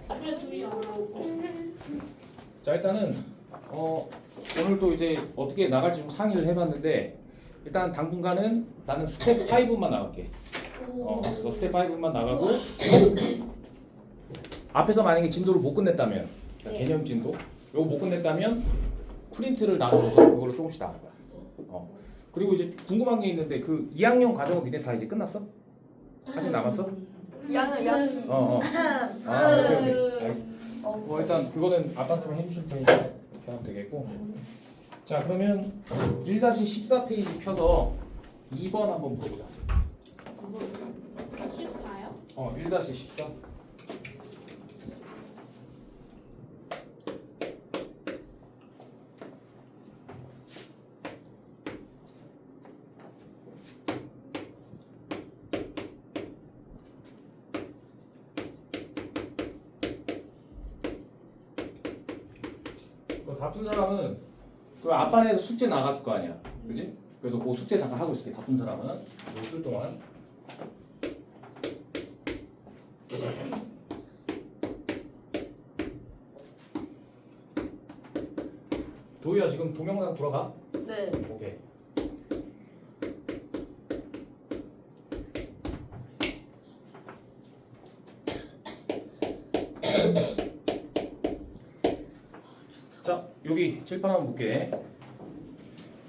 그래 둘이 안 나오고. 자 일단은 오늘 또 이제 어떻게 나갈지 좀 상의를 해봤는데 일단 당분간은 나는 스텝 5만 나갈게. 그래서 스텝 5만 나가고 앞에서 만약에 진도를 못 끝냈다면 네. 개념 진도 요거 못 끝냈다면 프린트를 나눠서 그걸로 조금씩 나갈 거야. 그리고 이제 궁금한 게 있는데 그 2학년 과정은 니네 다 이제 끝났어? 아직 남았어? 양은 약기. 오케이. 알겠어. 일단 그거는 아까 선생님 해주실 테니까 이렇게 하면 되겠고. 자 그러면 1-14페이지 펴서 2번 한번 물어보자. 14요? 1-14. 다툰 사람은 그 앞반에서 숙제 나갔을 거 아니야, 그지? 그래서 그 숙제 잠깐 하고 있을게. 다툰 사람은 요술 동안. 도희야 지금 동영상 돌아가? 네. 오케이. 자 여기 칠판 한번 볼게.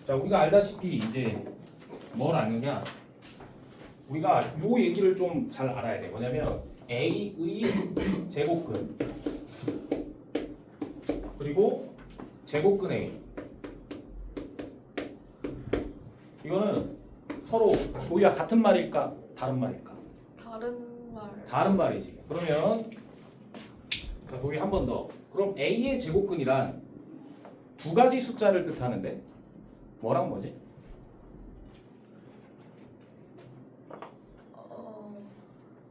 자 우리가 알다시피 이제 뭘 아느냐? 우리가 요 얘기를 좀 잘 알아야 돼. 뭐냐면 A의 제곱근 그리고 제곱근 A 이거는 서로 도희야 같은 말일까 다른 말일까? 다른 말. 다른 말이지. 그러면 자 도희 한 번 더. 그럼 A의 제곱근이란 두 가지 숫자를 뜻하는데 뭐랑 뭐지?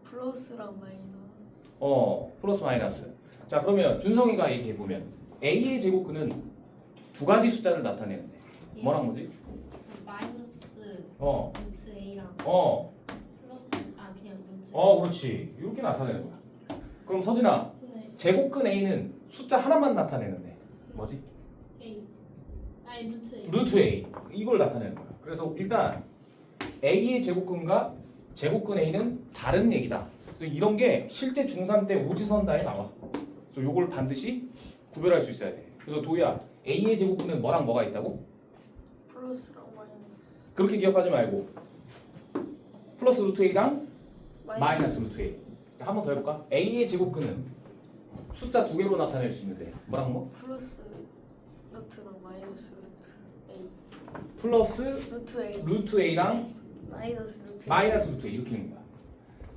플러스랑 마이너스. 플러스 마이너스. 자 그러면 준성이가 얘기해 보면 A의 제곱근은 두 가지 숫자를 나타내는데 뭐랑 뭐지? 마이너스 어. 루트 A랑 어. 플러스 그냥 루트. 그렇지. 이렇게 나타내는 거야. 그럼 서진아, 네. 제곱근 A는 숫자 하나만 나타내는데 뭐지? A. 아니 루트 A. 루트 A. 이걸 나타내는 거야. 그래서 일단 A의 제곱근과 제곱근 A는 다른 얘기다. 그래서 이런 게 실제 중3 때 오지선다에 나와. 그래서 요걸 반드시 구별할 수 있어야 돼. 그래서 도희야, A의 제곱근은 뭐랑 뭐가 있다고? 플러스랑 마이너스. 그렇게 기억하지 말고 플러스 루트 A랑 마이너스 루트 A. 자, 한 번 더 해볼까? A의 제곱근은 숫자 두 개로 나타낼 수 있는데 뭐랑 뭐? 플러스 루트랑 마이너스 루트 A. 플러스 루트 A. 루트 A랑 마이너스 루트 A. 마이너스 루트 A 이렇게 있는 거야.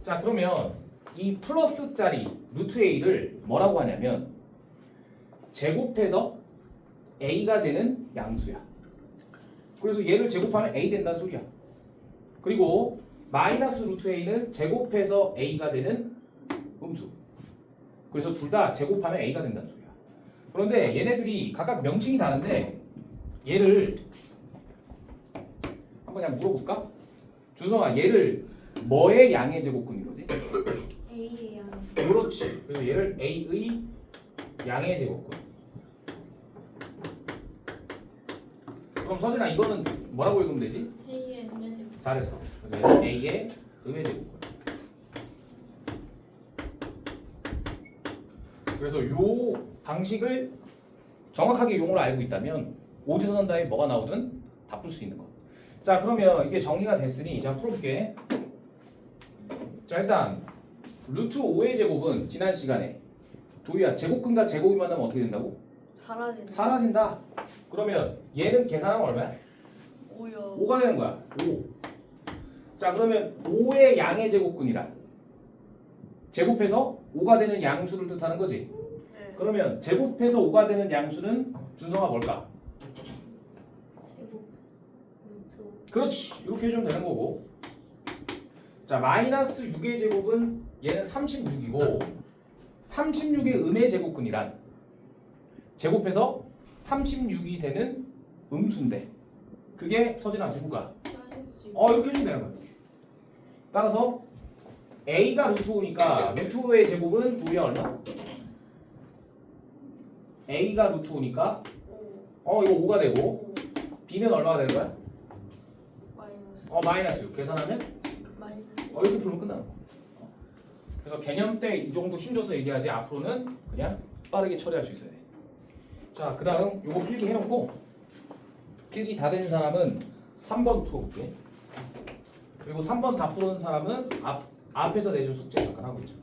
자 그러면 이 플러스짜리 루트 A를 뭐라고 하냐면 제곱해서 A가 되는 양수야. 그래서 얘를 제곱하면 A 된다는 소리야. 그리고 마이너스 루트 A는 제곱해서 A가 되는 음수. 그래서 둘 다 제곱하면 A가 된다는 소리야. 그런데 얘네들이 각각 명칭이 다른데 얘를 한번 그냥 물어볼까? 준성아 얘를 뭐의 양의 제곱근 이러지? A의 양. 그렇지. 그래서 얘를 A의 양의 제곱근. 그럼 서진아 이거는 뭐라고 읽으면 되지? K의 음의 제곱. 잘했어. 그래서 얘는 A의 음의 제곱근. 그래서 요 방식을 정확하게 용어를 알고 있다면 오지선다에 뭐가 나오든 다 풀 수 있는 거. 자 그러면 이게 정리가 됐으니 자 풀어볼게. 자 일단 루트 5의 제곱은 지난 시간에 도희야 제곱근과 제곱이 만나면 어떻게 된다고? 사라지는. 사라진다. 그러면 얘는 계산하면 얼마야? 5요. 5가 되는 거야. 5. 자 그러면 5의 양의 제곱근이란 제곱해서 5가 되는 양수를 뜻하는 거지. 네. 그러면 제곱해서 5가 되는 양수는 준성아 뭘까? 제곱 루트 5. 그렇지. 이렇게 해주면 되는 거고. 자 마이너스 6의 제곱은 얘는 36이고 36의 음의 제곱근이란 제곱해서 36이 되는 음수인데 그게 서진아 누구가? 마이너스 이렇게 해주면 되는 거야. 따라서 A가 루트 5니까 루트 5의 제곱은 도희야 얼마? A가 루트 5니까 오. 이거 5가 되고 오. B는 얼마가 되는 거야? 마이너스. 마이너스 6 계산하면 마이너스. 이렇게 풀면 끝나는 거야. 그래서 개념 때 이 정도 힘줘서 얘기하지 앞으로는 그냥 빠르게 처리할 수 있어야 돼. 자, 그 다음 요거 필기 해놓고 필기 다 된 사람은 3번 풀어볼게. 그리고 3번 다 풀은 사람은 앞에서 내준 숙제 잠깐 하고 있죠.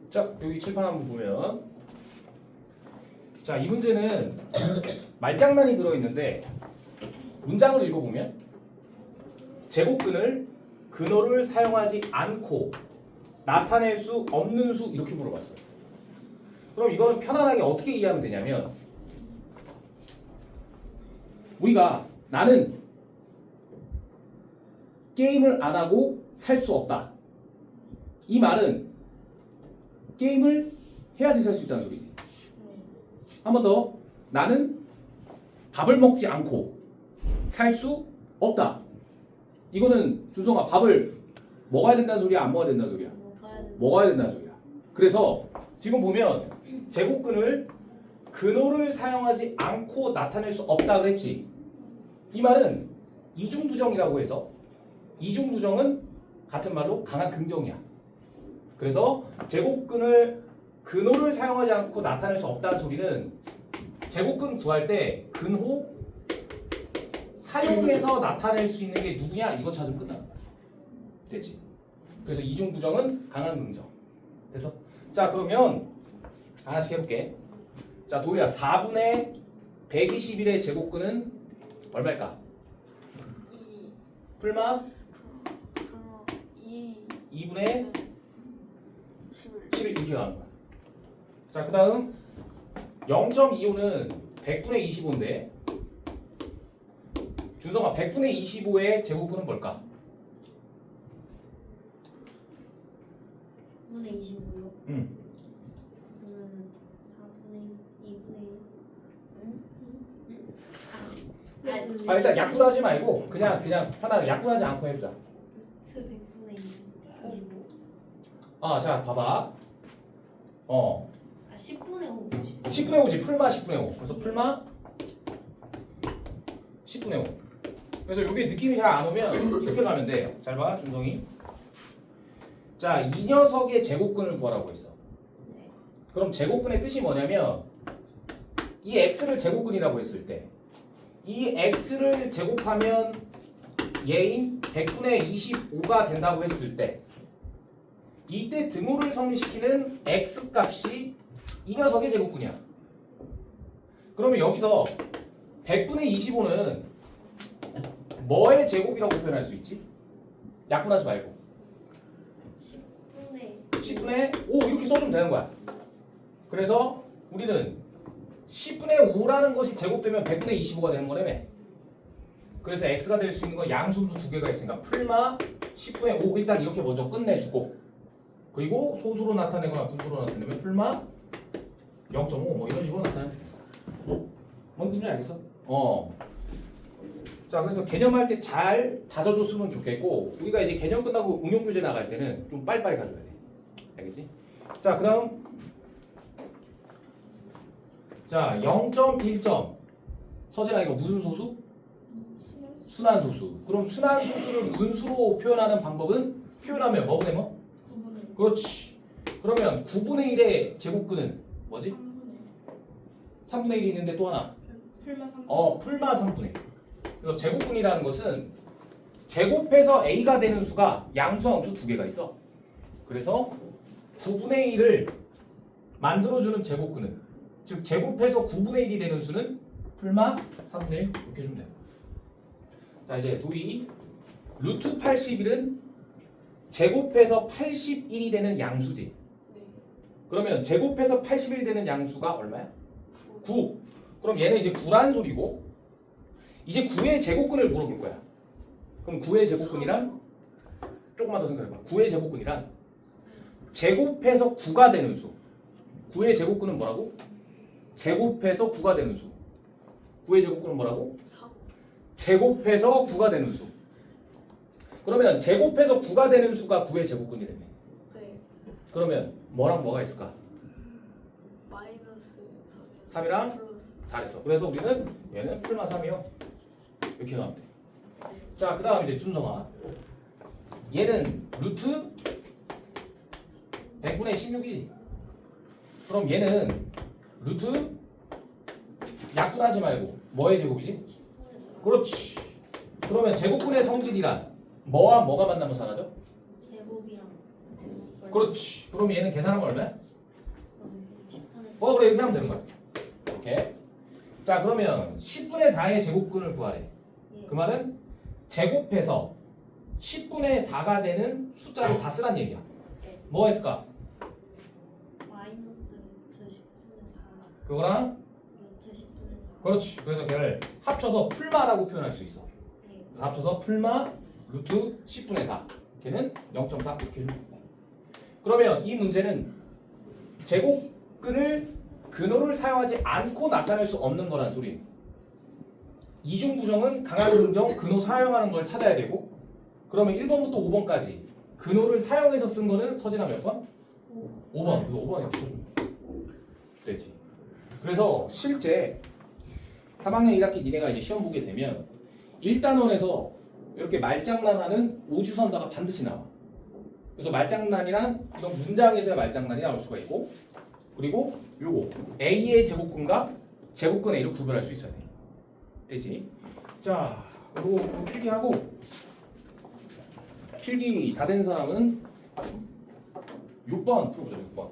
자, 여기 칠판 한번 보면 자, 이 문제는 말장난이 들어있는데 문장을 읽어보면 제곱근을 근호를 사용하지 않고 나타낼 수 없는 수 이렇게 물어봤어요. 그럼 이거는 편안하게 어떻게 이해하면 되냐면 우리가 나는 게임을 안 하고 살 수 없다. 이 말은 게임을 해야지 살 수 있다는 소리지. 네. 한 번 더. 나는 밥을 먹지 않고 살 수 없다. 이거는 준성아 밥을 먹어야 된다는 소리야, 안 먹어야 된다는 소리야? 먹어야 된다는 소리야. 그래서 지금 보면 제곱근을 근호를 사용하지 않고 나타낼 수 없다 그랬지. 이 말은 이중부정이라고 해서 이중부정은 같은 말로 강한 긍정이야. 그래서 제곱근을 근호를 사용하지 않고 나타낼 수 없다는 소리는 제곱근 구할 때 근호 사용해서 나타낼 수 있는 게 누구냐 이거 찾으면 끝나는 거야. 됐지? 그래서 이중부정은 강한 긍정. 됐어? 자, 그러면 하나씩 해볼게. 자, 도희야 4분의 121의 제곱근은 얼마일까? 2. 풀마 2. 2분의 11. 11 이렇게 가는 거야. 자, 그 다음 0.25는 100분의 25인데 준성아 100분의 25의 제곱근은 뭘까? 4분의 25요? 응. 그러면 4분의 2분의 1? 다시. 일단 약분하지 말고 그냥 편하게 약분하지 않고 해보자. 루트 100분의 25. 자, 봐봐. 10분의 5. 10분의 5지. 풀마 10분의 5. 그래서 풀마 10분의 5. 그래서 이게 느낌이 잘 안 오면 이렇게 가면 돼. 잘 봐, 준성이. 자, 이 녀석의 제곱근을 구하라고 했어. 네. 그럼 제곱근의 뜻이 뭐냐면 이 x를 제곱근이라고 했을 때 이 x를 제곱하면 얘인 100분의 25가 된다고 했을 때 이때 등호를 성립시키는 x 값이 이 녀석의 제곱근이야. 그러면 여기서 100분의 25는 뭐의 제곱이라고 표현할 수 있지? 약분하지 말고 10분의 5 이렇게 써주면 되는 거야. 그래서 우리는 10분의 5라는 것이 제곱되면 100분의 25가 되는 거라며. 그래서 x가 될 수 있는 건 양순수 두 개가 있으니까 풀마 10분의 5 일단 이렇게 먼저 끝내주고 그리고 소수로 나타내거나 분수로 나타내면 풀마 0.5 뭐 이런 식으로 나타내면 돼. 뭔 뜻인지 알겠어? 자, 그래서 개념할 때 잘 다져줬으면 좋겠고 우리가 이제 개념 끝나고 응용 교재 나갈 때는 좀 빨리빨리 가져야 돼. 알겠지? 자, 그 다음 자 0.1점 서진아 이거 무슨 소수? 순환소수. 그럼 순환소수를 분수로 표현하는 방법은 표현하면 뭐분의 뭐? 9분의 그렇지. 그러면 9분의 1의 제곱근은 뭐지? 3분의 1이 있는데 또 하나. 풀마 3. 풀마 3분의 1. 그래서 제곱근이라는 것은 제곱해서 a가 되는 수가 양수와 음수 두 개가 있어. 그래서 9분의 1을 만들어주는 제곱근은, 즉 제곱해서 9분의 1이 되는 수는 풀마 3분의 1 이렇게 해주면 돼요. 자, 이제 도이 루트 81은 제곱해서 81이 되는 양수지. 네. 그러면 제곱해서 81 되는 양수가 얼마야? 9. 그럼 얘는 이제 9란 소리고, 이제 9의 제곱근을 물어볼 거야. 그럼 9의 제곱근이란, 조금만 더 생각해봐. 9의 제곱근이란 제곱해서 9가 되는 수. 9의 제곱근은 뭐라고? 제곱해서 9가 되는 수. 9의 제곱근은 뭐라고? 3. 제곱해서 9가 되는 수. 그러면 제곱해서 9가 되는 수가 9의 제곱근이라며. 네. 그러면 뭐랑 뭐가 있을까? 마이너스 3이랑? 플러스. 잘했어. 그래서 우리는 얘는 풀마 3이요. 이렇게 나오면 돼. 자, 그 다음 이제 준성아. 얘는 루트 100분의 16이지. 그럼 얘는 루트 약분하지 말고 뭐의 제곱이지? 10분의 4. 그렇지. 그러면 제곱분의 성질이란 뭐와 뭐가 만나면 사라져? 제곱이랑 제곱. 그렇지. 그럼 얘는 계산하면 얼마야? 10분의 4. 그래, 이렇게 하면 되는 거야. 이렇게. 자, 그러면 10분의 4의 제곱근을 구하래. 그 말은 제곱해서 10분의 4가 되는 숫자로 다 쓰란 얘기야. 네. 뭐가 있을까? 마이너스 루트 10분의 4. 그거랑 루트 10분의 4. 그렇지. 그래서 걔를 합쳐서 풀마라고 표현할 수 있어. 네. 그래서 합쳐서 풀마 루트 10분의 4. 걔는 0.4 이렇게 해주면 된다. 그러면 이 문제는 제곱근을 근호를 사용하지 않고 나타낼 수 없는 거란 소리. 이중부정은 강한 긍정 근호 사용하는 걸 찾아야 되고, 그러면 1번부터 5번까지 근호를 사용해서 쓴 거는 서진아 몇 번? 5번. 그래서 5번에 붙여주면 되지. 그래서 실제 3학년 1학기 니네가 이제 시험 보게 되면 1단원에서 이렇게 말장난하는 오지선다가 반드시 나와. 그래서 말장난이란 이런 문장에서의 말장난이 나올 수가 있고, 그리고 요거 A의 제곱근과 제곱근 A를 구별할 수 있어야 돼. 되지? 자, 요거 필기하고, 필기 다 된 사람은 6번 풀어보자. 6번.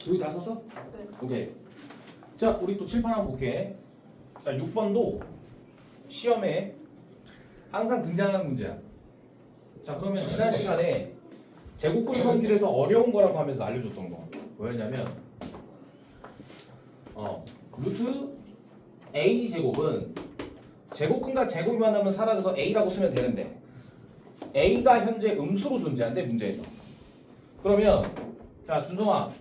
여기 다 썼어? 네. 오케이. 자, 우리 또 칠판 한번 볼게. 자, 6번도 시험에 항상 등장하는 문제야. 자, 그러면 지난 시간에 제곱근 성질에서 어려운 거라고 하면서 알려줬던 거 뭐였냐면, 루트 a 제곱은 제곱근과 제곱이 만나면 사라져서 a라고 쓰면 되는데, a가 현재 음수로 존재한대 문제에서. 그러면 자, 준성아,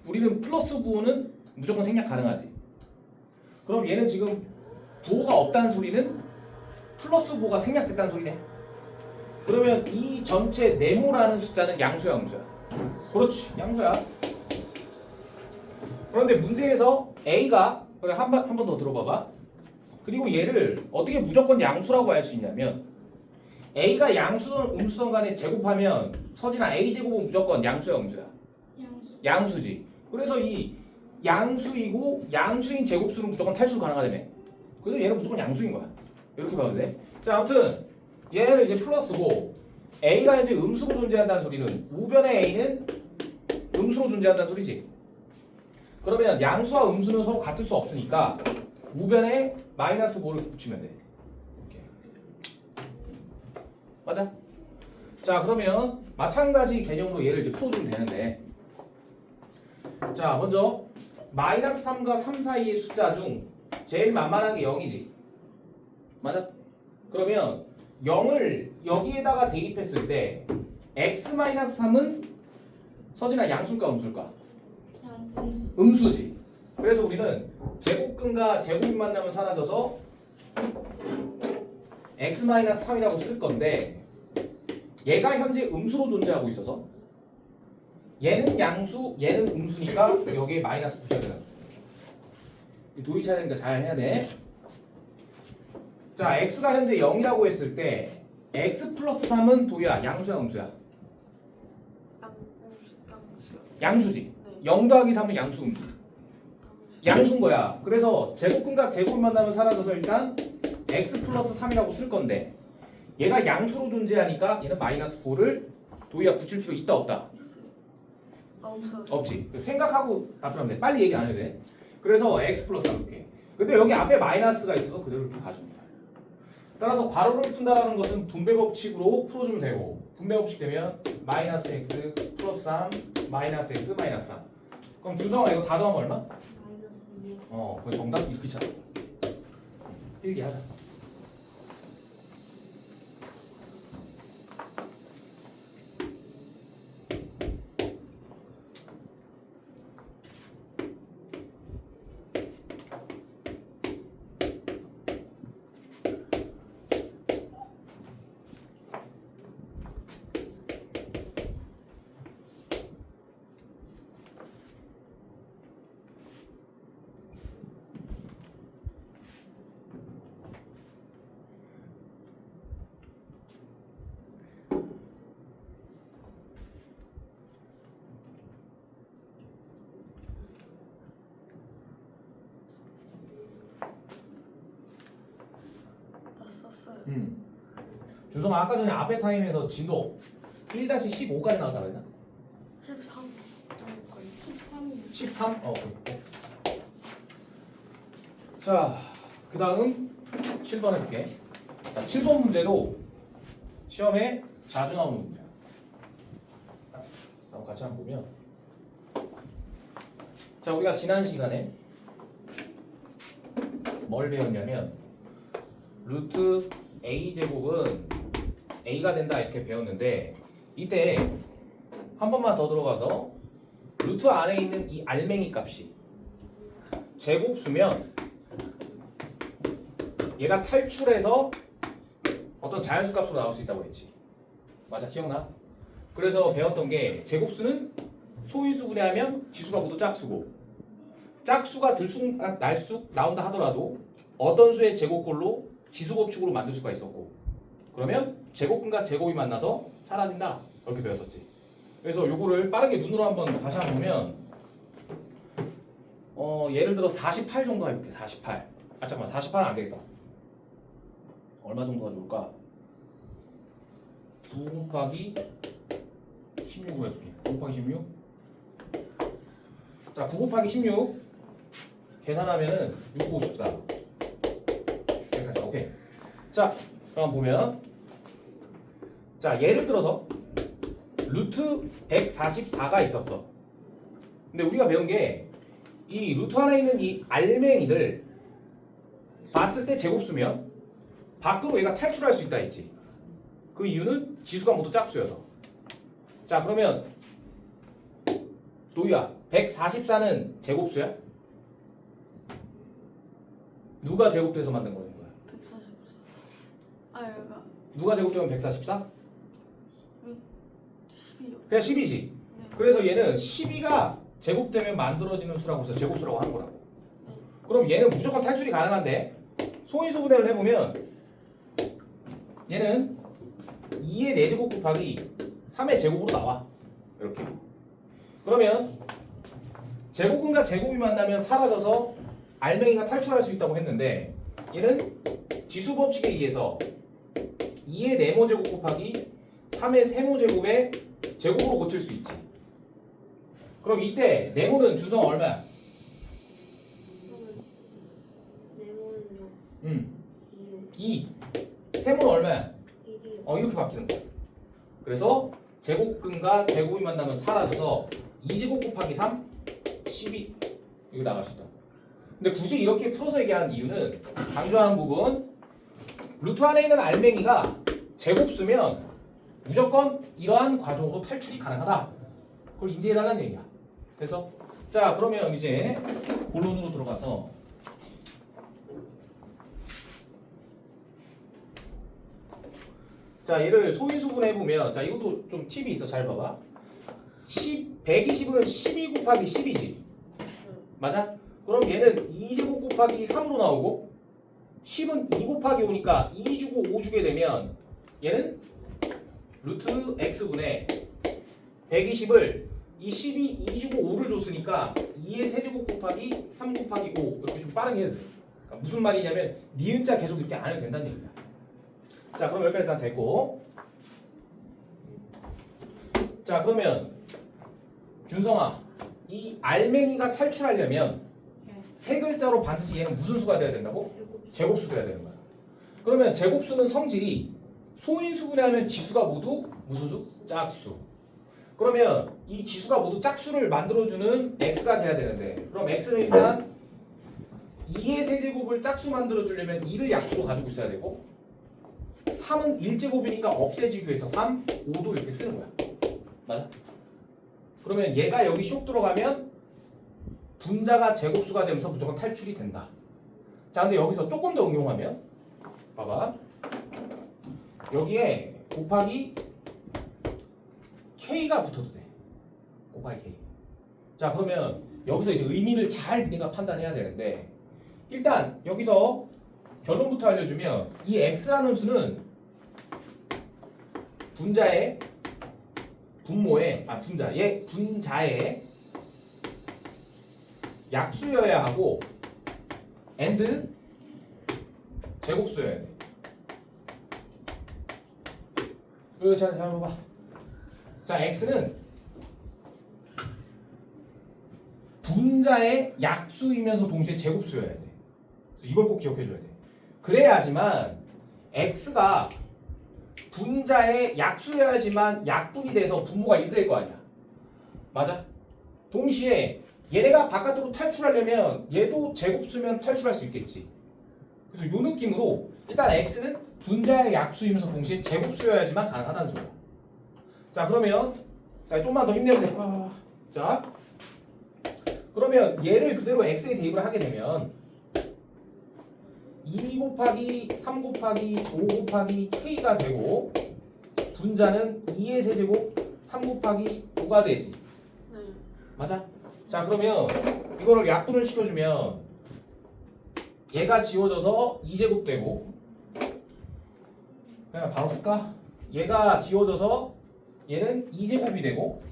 우리는 플러스 부호는 무조건 생략 가능하지. 그럼 얘는 지금 부호가 없다는 소리는 플러스 부호가 생략됐다는 소리네. 그러면 이 전체 네모라는 숫자는 양수야, 음수야? 그렇지, 양수야. 그런데 문제에서 A가, 그래, 한 번 더 들어봐봐. 그리고 얘를 어떻게 무조건 양수라고 할 수 있냐면, A가 양수든 음수든 간에 제곱하면 서진아 A 제곱은 무조건 양수야, 음수야? 양수. 양수지. 그래서 이 양수이고 양수인 제곱수는 무조건 탈출 가능하다며. 그래서 얘는 무조건 양수인 거야. 이렇게 봐도 돼. 자, 아무튼 얘는 이제 플러스고, A가 현재 음수로 존재한다는 소리는 우변의 A는 음수로 존재한다는 소리지. 그러면 양수와 음수는 서로 같을 수 없으니까 우변에 마이너스 5를 붙이면 돼. 이렇게. 맞아? 자, 그러면 마찬가지 개념으로 얘를 이제 풀어주면 되는데, 자, 먼저 마이너스 3과 3 사이의 숫자 중 제일 만만한 게 0이지. 맞아? 그러면 0을 여기에다가 대입했을 때 x-3은 서진아 양수일까 음수일까? 그냥 음수. 음수지. 그래서 우리는 제곱근과 제곱이 만나면 사라져서 x-3이라고 쓸 건데, 얘가 현재 음수로 존재하고 있어서 얘는 양수, 얘는 음수니까 여기에 마이너스 붙여야 되는 거야. 도입해야 되니까 잘 해야 돼. 자, x가 현재 0이라고 했을 때 x 플러스 3은 도희야 양수야 음수야? 양수지. 네. 0 더하기 3은 양수 음수. 양수인 거야. 그래서 제곱근과 제곱이 만나면 사라져서 일단 x 플러스 3이라고 쓸 건데, 얘가 양수로 존재하니까 얘는 마이너스 4를 도희야 붙일 필요 있다 없다? 없어. 없지. 생각하고 답변하면 돼. 빨리 얘기 안 해도 돼. 그래서 x 플러스 3 이렇게. 근데 여기 앞에 마이너스가 있어서 그대로 이렇게 가줍니다. 따라서 괄호를 푼다라는 것은 분배 법칙으로 풀어주면 되고, 분배 법칙 되면 마이너스 x 플러스 3 마이너스 x 마이너스 3. 그럼 준성아 이거 다 더하면 얼마? 마이너스 2x. 그 정답 이렇게 차. 필기하자. 다 썼어요. 준성아 아까 전에 앞에 타임에서 진도 1-15까지 나왔다 그랬나? 13 정도까지. 13이 13? 그래. 자, 그 다음 7번 해볼게. 자, 7번 문제도 시험에 자주 나오는 문제야. 자, 같이 한번 보면, 자, 우리가 지난 시간에 뭘 배웠냐면 루트 a 제곱은 a가 된다 이렇게 배웠는데, 이때 한 번만 더 들어가서 루트 안에 있는 이 알맹이 값이 제곱수면 얘가 탈출해서 어떤 자연수 값으로 나올 수 있다고 했지. 맞아, 기억나? 그래서 배웠던 게 제곱수는 소인수 분해하면 지수가 모두 짝수고, 짝수가 들쑥 날쑥 나온다 하더라도 어떤 수의 제곱꼴로 지수 법칙으로 만들 수가 있었고, 그러면 제곱근과 제곱이 만나서 사라진다 이렇게 배웠었지. 그래서 요거를 빠르게 눈으로 한번 다시 한번 보면, 예를 들어 48 정도 해볼게. 48. 잠깐만, 48은 안 되겠다. 얼마 정도가 좋을까? 9 곱하기 16으로 해볼게. 9 곱하기 16. 자, 9 곱하기 16 계산하면은 6, 9, 14. 오케이. 자, 그럼 보면, 자, 예를 들어서 루트 144가 있었어. 근데 우리가 배운 게 이 루트 안에 있는 이 알맹이를 봤을 때 제곱수면 밖으로 얘가 탈출할 수 있다 했지. 그 이유는 지수가 모두 짝수여서. 자, 그러면 도희야, 144는 제곱수야? 누가 제곱돼서 만든 거는 거야? 144. 얘가 누가 제곱되면 144? 12요. 그냥 10이지. 네. 그래서 얘는 12가 제곱되면 만들어지는 수라고 해서 제곱수라고 하는 거라고. 네. 그럼 얘는 무조건 탈출이 가능한데, 소인수 분해를 해보면 얘는 2의 4제곱 곱하기 3의 제곱으로 나와. 이렇게. 그러면 제곱근과 제곱이 만나면 사라져서 알맹이가 탈출할 수 있다고 했는데, 얘는 지수 법칙에 의해서 2의 네모제곱 곱하기 3의 세모제곱의 제곱으로 고칠 수 있지. 그럼 이때 네모는 준성아 얼마야? 그러면 2. 2. 세모는 얼마야? 1이요. 이렇게 바뀌는 거야. 그래서 제곱근과 제곱이 만나면 사라져서 2제곱 곱하기 3 12 이거 나갈 수 있다. 근데 굳이 이렇게 풀어서 얘기하는 이유는 강조하는 부분 루트 안에 있는 알맹이가 제곱 쓰면 무조건 이러한 과정으로 탈출이 가능하다. 그걸 인지해달라는 얘기야. 그래서 자 그러면 이제 본론으로 들어가서 자 얘를 소인수분해 보면 자 이것도 좀 팁이 있어. 잘 봐봐. 120은 12 곱하기 10이지. 맞아? 그럼 얘는 2제곱 곱하기 3으로 나오고 10은 2 곱하기 5니까 2 주고 5 주게 되면 얘는 루트 x분의 120을 이 10이 2 주고 5를 줬으니까 2의 세제곱 곱하기 3 곱하기 5 이렇게 좀 빠르게 해도 돼. 그러니까 무슨 말이냐면 니은자 계속 이렇게 안 해도 된다는 얘기야. 자 그럼 여기까지 다 됐고 자 그러면 준성아 이 알맹이가 탈출하려면 세 글자로 반드시 얘는 무슨 수가 돼야 된다고? 제곱수 돼야 되는 거야. 그러면 제곱수는 성질이 소인수분해 하면 지수가 모두 무슨 수? 짝수. 그러면 이 지수가 모두 짝수를 만들어주는 x가 돼야 되는데 그럼 x는 일단 2의 세제곱을 짝수 만들어주려면 2를 약수로 가지고 있어야 되고 3은 1제곱이니까 없애지기 위해서 3, 5도 이렇게 쓰는 거야. 맞아? 그러면 얘가 여기 쇽 들어가면 분자가 제곱수가 되면서 무조건 탈출이 된다. 자 근데 여기서 조금 더 응용하면 봐봐. 여기에 곱하기 K가 붙어도 돼. 곱하기 K. 자 그러면 여기서 이제 의미를 잘 네가 판단해야 되는데 일단 여기서 결론부터 알려주면 이 X라는 수는 분자의 분자의 약수여야 하고 and 제곱수여야 돼. 이거 잘 봐봐. 자 x는 분자의 약수이면서 동시에 제곱수여야 돼. 그래서 이걸 꼭 기억해줘야 돼. 그래야지만 x가 분자의 약수여야지만 약분이 돼서 분모가 1 될 거 아니야. 맞아? 동시에 얘네가 바깥으로 탈출하려면 얘도 제곱수면 탈출할 수 있겠지. 그래서 요 느낌으로 일단 x는 분자의 약수이면서 동시에 제곱수여야지만 가능하다는 소리야. 자 그러면 자 좀만 더 힘내면 돼. 자 그러면 얘를 그대로 x에 대입을 하게 되면 2 곱하기 3 곱하기 5 곱하기 k가 되고 분자는 2의 세제곱 3 곱하기 5가 되지. 네. 맞아? 자 그러면 이거를 약분을 시켜주면 얘가 지워져서 2제곱 되고 그냥 바로 쓸까? 얘가 지워져서 얘는 2제곱이 되고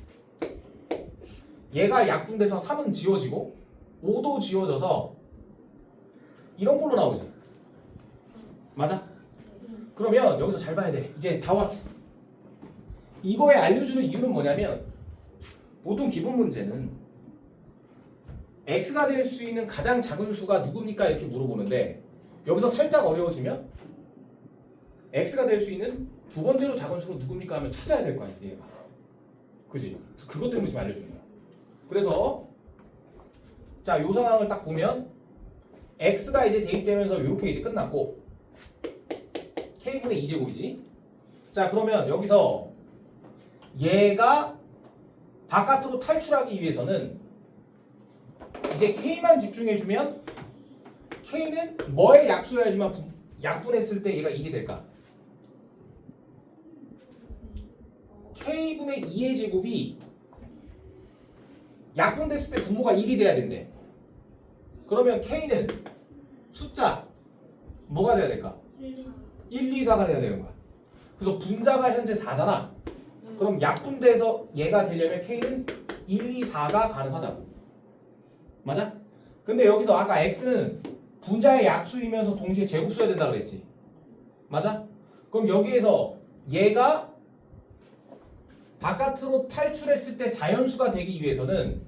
얘가 약분돼서 3은 지워지고 5도 지워져서 이런 걸로 나오지. 맞아? 그러면 여기서 잘 봐야 돼. 이제 다 왔어. 이거에 알려주는 이유는 뭐냐면 모든 기본 문제는 x가 될 수 있는 가장 작은 수가 누굽니까? 이렇게 물어보는데 여기서 살짝 어려워지면 x가 될 수 있는 두 번째로 작은 수는 누굽니까? 하면 찾아야 될 거 아니야. 얘가. 그지? 그래서 그것 때문에 지금 알려주는 거야. 그래서 자, 요 상황을 딱 보면 x가 이제 대입되면서 이렇게 이제 끝났고 k분의 2제곱이지. 자, 그러면 여기서 얘가 바깥으로 탈출하기 위해서는 이제 k만 집중해주면 k는 뭐에 약수여야지만 약분했을 때 얘가 1이 될까? k분의 2의 제곱이 약분됐을 때 분모가 1이 돼야 된대. 그러면 k는 숫자 뭐가 돼야 될까? 1, 2, 4가 돼야 되는 거야. 그래서 분자가 현재 4잖아. 그럼 약분돼서 얘가 되려면 k는 1, 2, 4가 가능하다고. 맞아? 근데 여기서 아까 x는 분자의 약수이면서 동시에 제곱수여야 된다 그랬지. 맞아? 그럼 여기에서 얘가 바깥으로 탈출했을 때 자연수가 되기 위해서는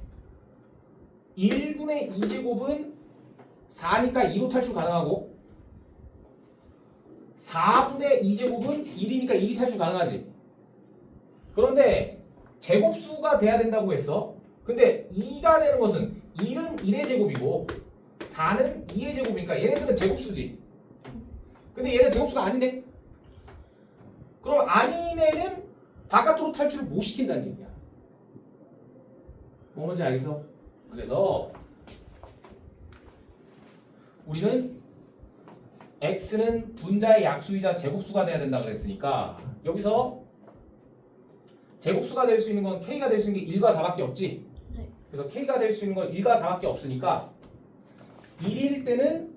1분의 2제곱은 4니까 2로 탈출 가능하고 4분의 2제곱은 1이니까 1이 탈출 가능하지. 그런데 제곱수가 돼야 된다고 했어. 근데 2가 되는 것은 1은 1의 제곱이고 4는 2의 제곱이니까 얘네들은 제곱수지. 근데 얘는 제곱수가 아닌데? 그럼 아닌 애는 바깥으로 탈출을 못 시킨다는 얘기야. 뭔지 알겠어? 그래서 우리는 x는 분자의 약수이자 제곱수가 돼야 된다 그랬으니까 여기서 제곱수가 될 수 있는 건 k가 될 수 있는 게 1과 4밖에 없지. 네. 그래서 k가 될 수 있는 건 1과 4밖에 없으니까 1일 때는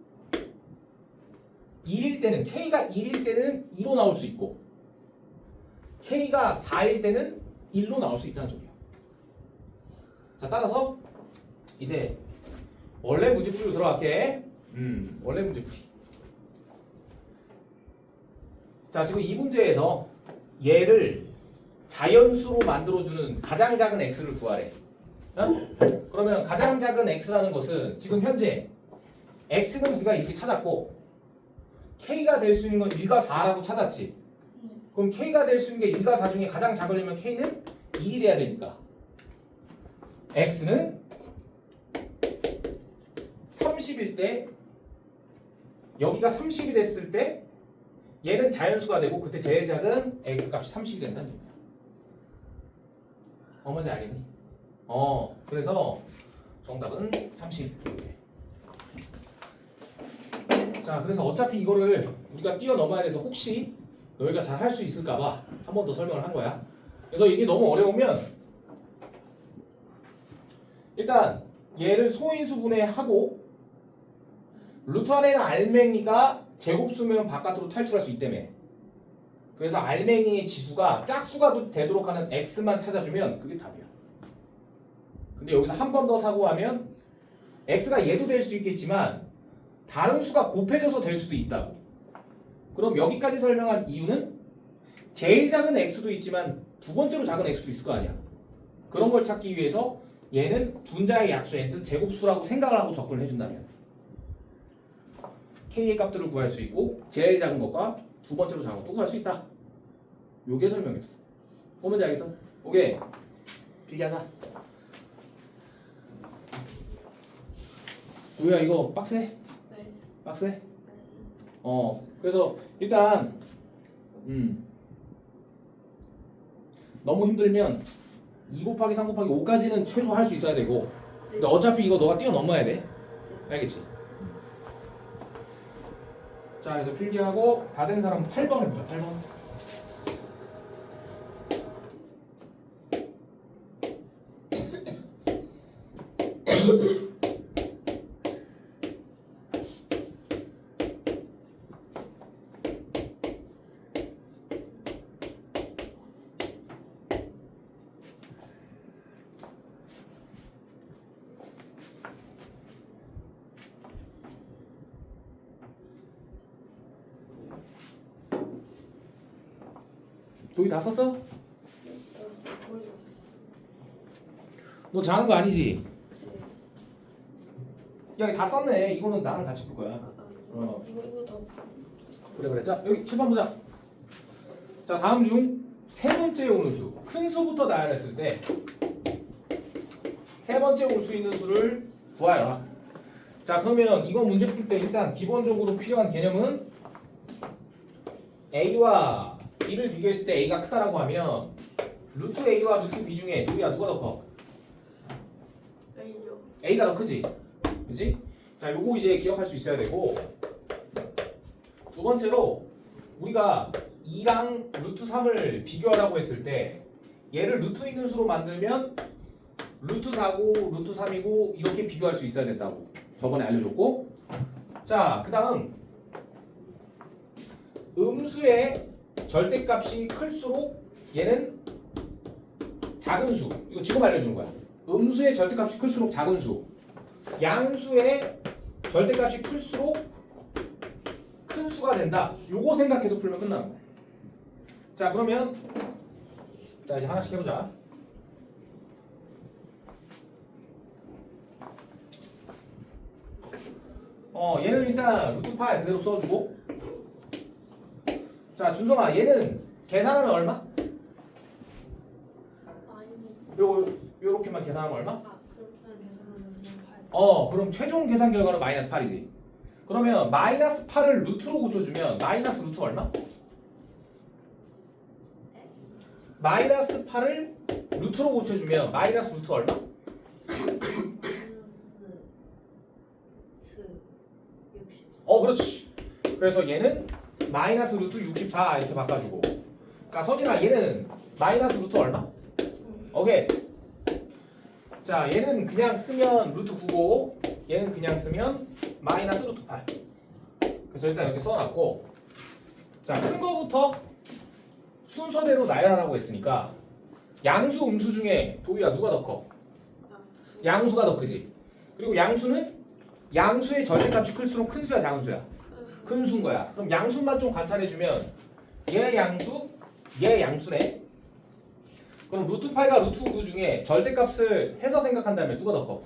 k가 1일 때는 2로 나올 수 있고 k가 4일 때는 1로 나올 수 있다는 소리야. 자, 따라서 이제 원래 문제풀이로 들어갈게. 원래 문제풀이. 자, 지금 이 문제에서 얘를 자연수로 만들어주는 가장 작은 x를 구하래. 그러면 가장 작은 x라는 것은 지금 현재 x는 우리가 이렇게 찾았고 k가 될 수 있는 건 1과 4라고 찾았지. 그럼 k가 될 수 있는 게 1과 4 중에 가장 작으려면 k는 2이 돼야 되니까 x는 30일 때 여기가 30이 됐을 때 얘는 자연수가 되고 그때 제일 작은 x 값이 30이 된다는 얘기야. 뭔지 알겠니? 그래서 정답은 30. 자, 그래서 어차피 이거를 우리가 뛰어넘어야 돼서 혹시 너희가 잘 할 수 있을까봐 한 번 더 설명을 한 거야. 그래서 이게 너무 어려우면 일단 얘를 소인수분해 하고 루트 안에는 알맹이가 제곱수면 바깥으로 탈출할 수 있다며. 그래서 알맹이의 지수가 짝수가 되도록 하는 x만 찾아주면 그게 답이야. 근데 여기서 한 번 더 사고하면 x가 얘도 될 수 있겠지만 다른 수가 곱해져서 될 수도 있다고. 그럼 여기까지 설명한 이유는 제일 작은 x도 있지만 두 번째로 작은 x도 있을 거 아니야. 그런 걸 찾기 위해서 얘는 분자의 약수 and 제곱수라고 생각을 하고 접근을 해준다면 k의 값들을 구할 수 있고 제일 작은 것과 두 번째로 작은 것도 구할 수 있다. 요게 설명했어. 뭔지 알겠어? 오케이. 필기하자. 도희야 이거 빡세? 네. 빡세? 네. 그래서 일단 너무 힘들면 2 곱하기 3 곱하기 5까지는 최소 할 수 있어야 되고 근데 어차피 이거 너가 뛰어넘어야 돼. 알겠지? 자, 그래서 필기하고 다 된 사람 8번 해보자. 8번. 도희 다 썼어? 너 잘하는 거 아니지? 야, 다 썼네. 이거는 나랑 같이 풀 거야. 이거 더. 그래. 자, 여기 7번 보자. 자, 다음 중 세 번째 오는 수. 큰 수부터 나열했을 때 세 번째 올 수 있는 수를 구하여라. 자, 그러면 이거 문제 풀 때 일단 기본적으로 필요한 개념은 A와 B를 비교했을 때 A가 크다라고 하면 루트 A와 루트 B 중에 누가 더 커? A요. A가 더 크지? 그지? 자, 요거 이제 기억할 수 있어야 되고 두 번째로 우리가 2랑 루트 3을 비교하라고 했을 때 얘를 루트 있는 수로 만들면 루트 4고 루트 3이고 이렇게 비교할 수 있어야 된다고 저번에 알려줬고 자, 그 다음 음수의 절대값이 클수록 얘는 작은 수. 이거 지금 알려주는 거야. 음수의 절대값이 클수록 작은 수. 양수의 절대값이 클수록 큰 수가 된다. 요거 생각해서 풀면 끝나는 거야. 자, 그러면 자, 이제 하나씩 해보자. 얘는 일단 루트 파이 그대로 써주고 자 준성아 얘는 계산하면 얼마? 마이너스. 요렇게만 계산하면 얼마? 아 그렇게만 계산하면 그냥 8. 그럼 최종 계산 결과는 마이너스 8이지. 그러면 마이너스 8을 루트로 고쳐주면 마이너스 루트 얼마? 마이너스 8을 루트로 고쳐주면 마이너스 루트 얼마? 마이너스 64. 그렇지. 그래서 얘는 마이너스 루트 64 이렇게 바꿔주고. 자 서진아 얘는 마이너스 루트 얼마? 오케이. 자 얘는 그냥 쓰면 루트 9고 얘는 그냥 쓰면 마이너스 루트 8. 그래서 일단 이렇게 써놨고, 자 큰 거부터 순서대로 나열하라고 했으니까 양수 음수 중에 도희야 누가 더 커? 양수가 더 크지. 그리고 양수는 양수의 절대값이 클수록 큰 수야 작은 수야? 큰 수인 거야. 그럼 양수만 좀 관찰해주면 얘 양수, 얘 양수네. 그럼 루트 8과 루트 9 중에 절대값을 해서 생각한다면 누가 더 커?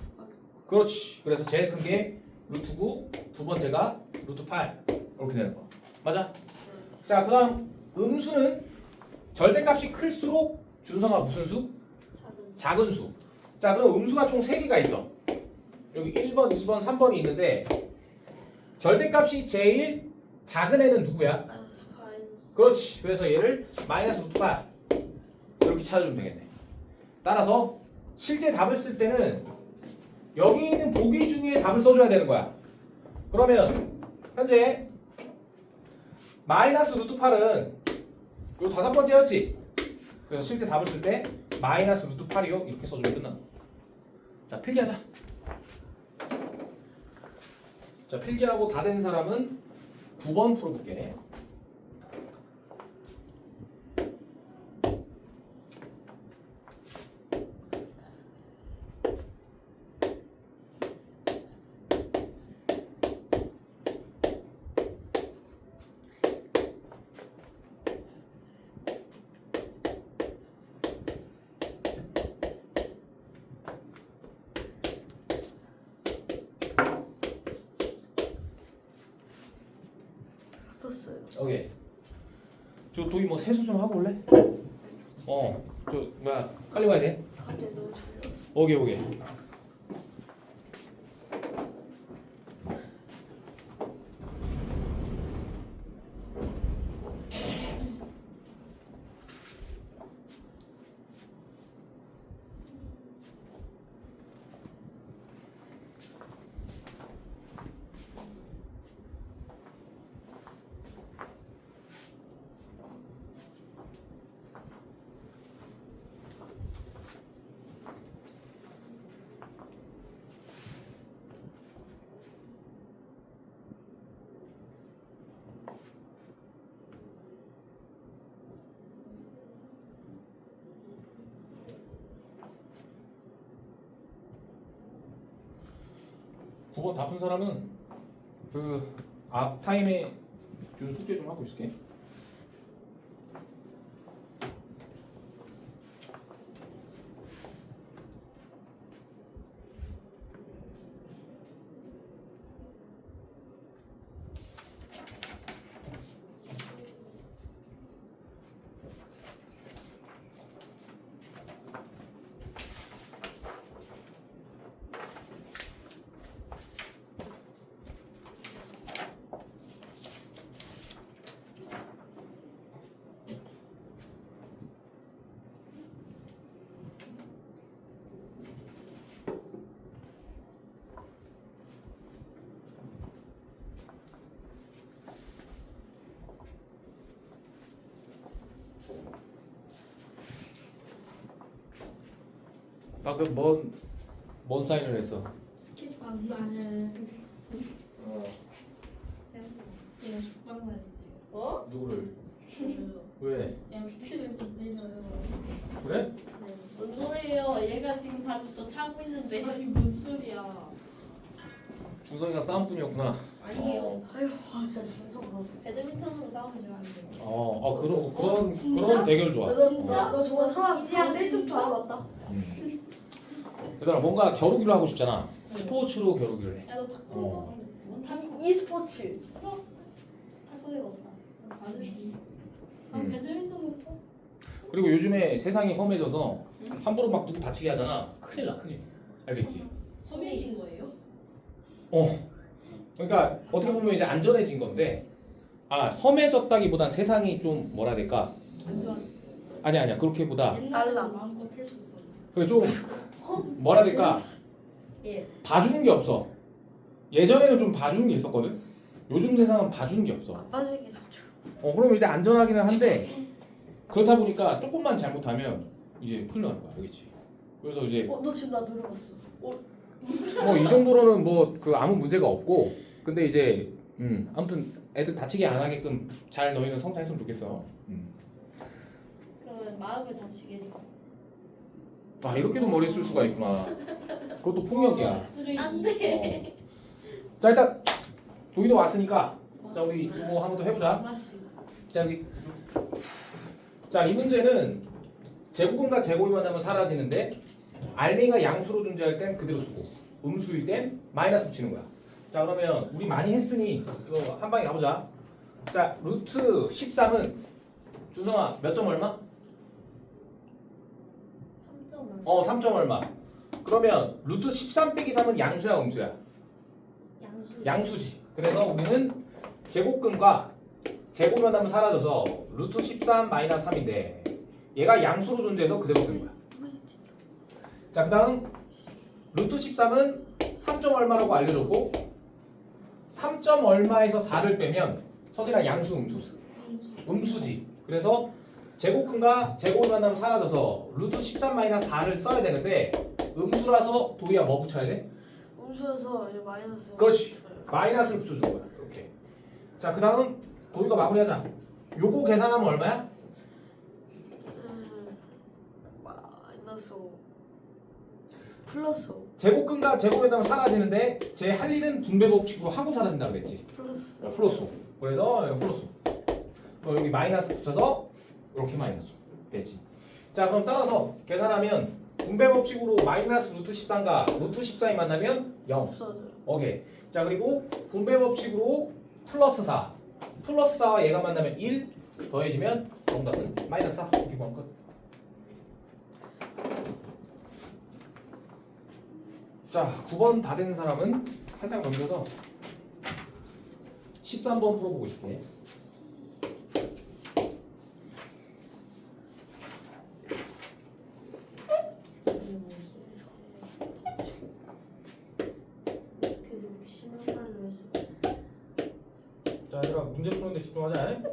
그렇지. 그래서 제일 큰 게 루트 9, 두 번째가 루트 8 이렇게 되는 거. 맞아? 자 그다음 음수는 절대값이 클수록 준성아 무슨 수? 작은 수. 자 그럼 음수가 총 3개가 있어. 여기 1번, 2번, 3번이 있는데 절대값이 제일 작은 애는 누구야? 마이너스. 그렇지. 그래서 얘를 마이너스 루트 8 이렇게 찾아주면 되겠네. 따라서 실제 답을 쓸 때는 여기 있는 보기 중에 답을 써줘야 되는 거야. 그러면 현재 마이너스 루트 8은 요 5번째였지? 그래서 실제 답을 쓸 때 마이너스 루트 8이요 이렇게 써주면 끝나. 자 필기하자. 자 필기하고 다 된 사람은 9번 풀어볼게. 썼어요. 오케이. 저 도희 뭐 세수 좀 하고 올래? 저 뭐야 빨리 와야 돼. 갑자기 너무 졸려. 오케이. 번 다 푼 사람은 그 앞 타임에 준 숙제 좀 하고 있을게. 아 그 뭔 사인을 했어? 스킵 방날. 그냥 죽방 날인데요. 어? 누구를? 저요. 왜? 양팀에서 때려요. 그래? 네. 뭔 소리예요? 얘가 지금 발부터 차고 있는데 아니 뭔 소리야? 중성이가 싸움꾼이었구나. 아니에요. 아유, 진짜 준성 배드민턴으로 싸우면 제가 안 돼요. 그런 진짜? 대결 좋아. 진짜? 너 정말 사람 이제야 한 1등도 진짜? 안 왔다. 얘들아 뭔가 겨루기를 하고 싶잖아. 스포츠로 겨루기를 해. 야너 탁구도 어. 탁구 e스포츠. 탁구대가 없다. 받을 수 있어. 그리고 요즘에 세상이 험해져서 함부로 막 누구 다치게 하잖아. 큰일 나, 큰일. 알겠지? 험해진 거예요? 그러니까 어떻게 보면 이제 안전해진 건데, 험해졌다기보단 세상이 좀 뭐라 해야 될까? 안 좋아졌어요. 아니야 그렇게보다 옛날에는 달라. 마음껏 할 수 있었는데. 그래 좀 뭐라 해야 될까? 예. 봐주는 게 없어. 예전에는 좀 봐주는 게 있었거든. 요즘 세상은 봐주는 게 없어. 안 빠지는 게 좋죠. 그럼 이제 안전하기는 한데 그렇다 보니까 조금만 잘못하면 이제 큰일 나는 거야, 알겠지? 그래서 이제 너 지금 나 노려봤어. 뭐 이 정도로는 뭐 그 아무 문제가 없고, 근데 이제 아무튼 애들 다치게 안 하게끔 잘 너희는 성장했으면 좋겠어. 그러면 마음을 다치게 해서. 이렇게도 머리 쓸 수가 있구나. 그것도 폭력이야. 쓰레기. 안 돼. 자 일단 도희도 왔으니까 자 우리 이거 한 번 더 해보자. 맛이. 자 여기 이 문제는 제곱근과 제곱이 만나면 사라지는데 알미가 양수로 존재할 땐 그대로 쓰고 음수일 땐 마이너스 붙이는 거야. 자 그러면 우리 많이 했으니 이거 한 방에 가보자. 자 루트 13은 준성아 몇 점 얼마? 3점은 3점 얼마. 그러면 루트 13 빼기 3은 양수야 음수야? 양수. 양수지. 그래서 우리는 제곱근과 제곱이 만나면 사라져서 루트 13 마이너스 3인데 얘가 양수로 존재해서 그대로 쓰는 거야. 자, 그 다음 루트 13은 3점 얼마라고 알려줬고 3점 얼마에서 4를 빼면 서진아 양수 음수지. 그래서 제곱근과 제곱을 만나면 사라져서 루트 13 마이너스 4를 써야 되는데 음수라서 도희야 뭐 붙여야 돼? 음수여서 이제 마이너스. 그렇지. 마이너스를 붙여준 거야. 이렇게. 자, 그 다음 도희가 마무리하자. 요거 계산하면 얼마야? 마이너스 5 플러스 5 제곱근과 제곱에 나면 사라지는데 제 할 일은 분배 법칙으로 하고 사라진다 그랬지. 플러스 플러스 5. 그래서 여기 플러스 5. 그럼 여기 마이너스 붙여서 이렇게 마이너스 5 되지. 자, 그럼 따라서 계산하면 분배 법칙으로 마이너스 루트 13과 루트 14이 만나면 0. 없어져요. 오케이. 자, 그리고 분배 법칙으로 플러스 4. 플러스 4와 얘가 만나면 1 더해지면 정답은 마이너스 4. 이렇게 구하면 끝. 자, 9번 다 된 사람은 한 장 넘겨서 13번 풀어보고 싶게. 그렇게 심한 말을 할 수가 있어. 자, 얘들아 문제 푸는데 집중하자. 네.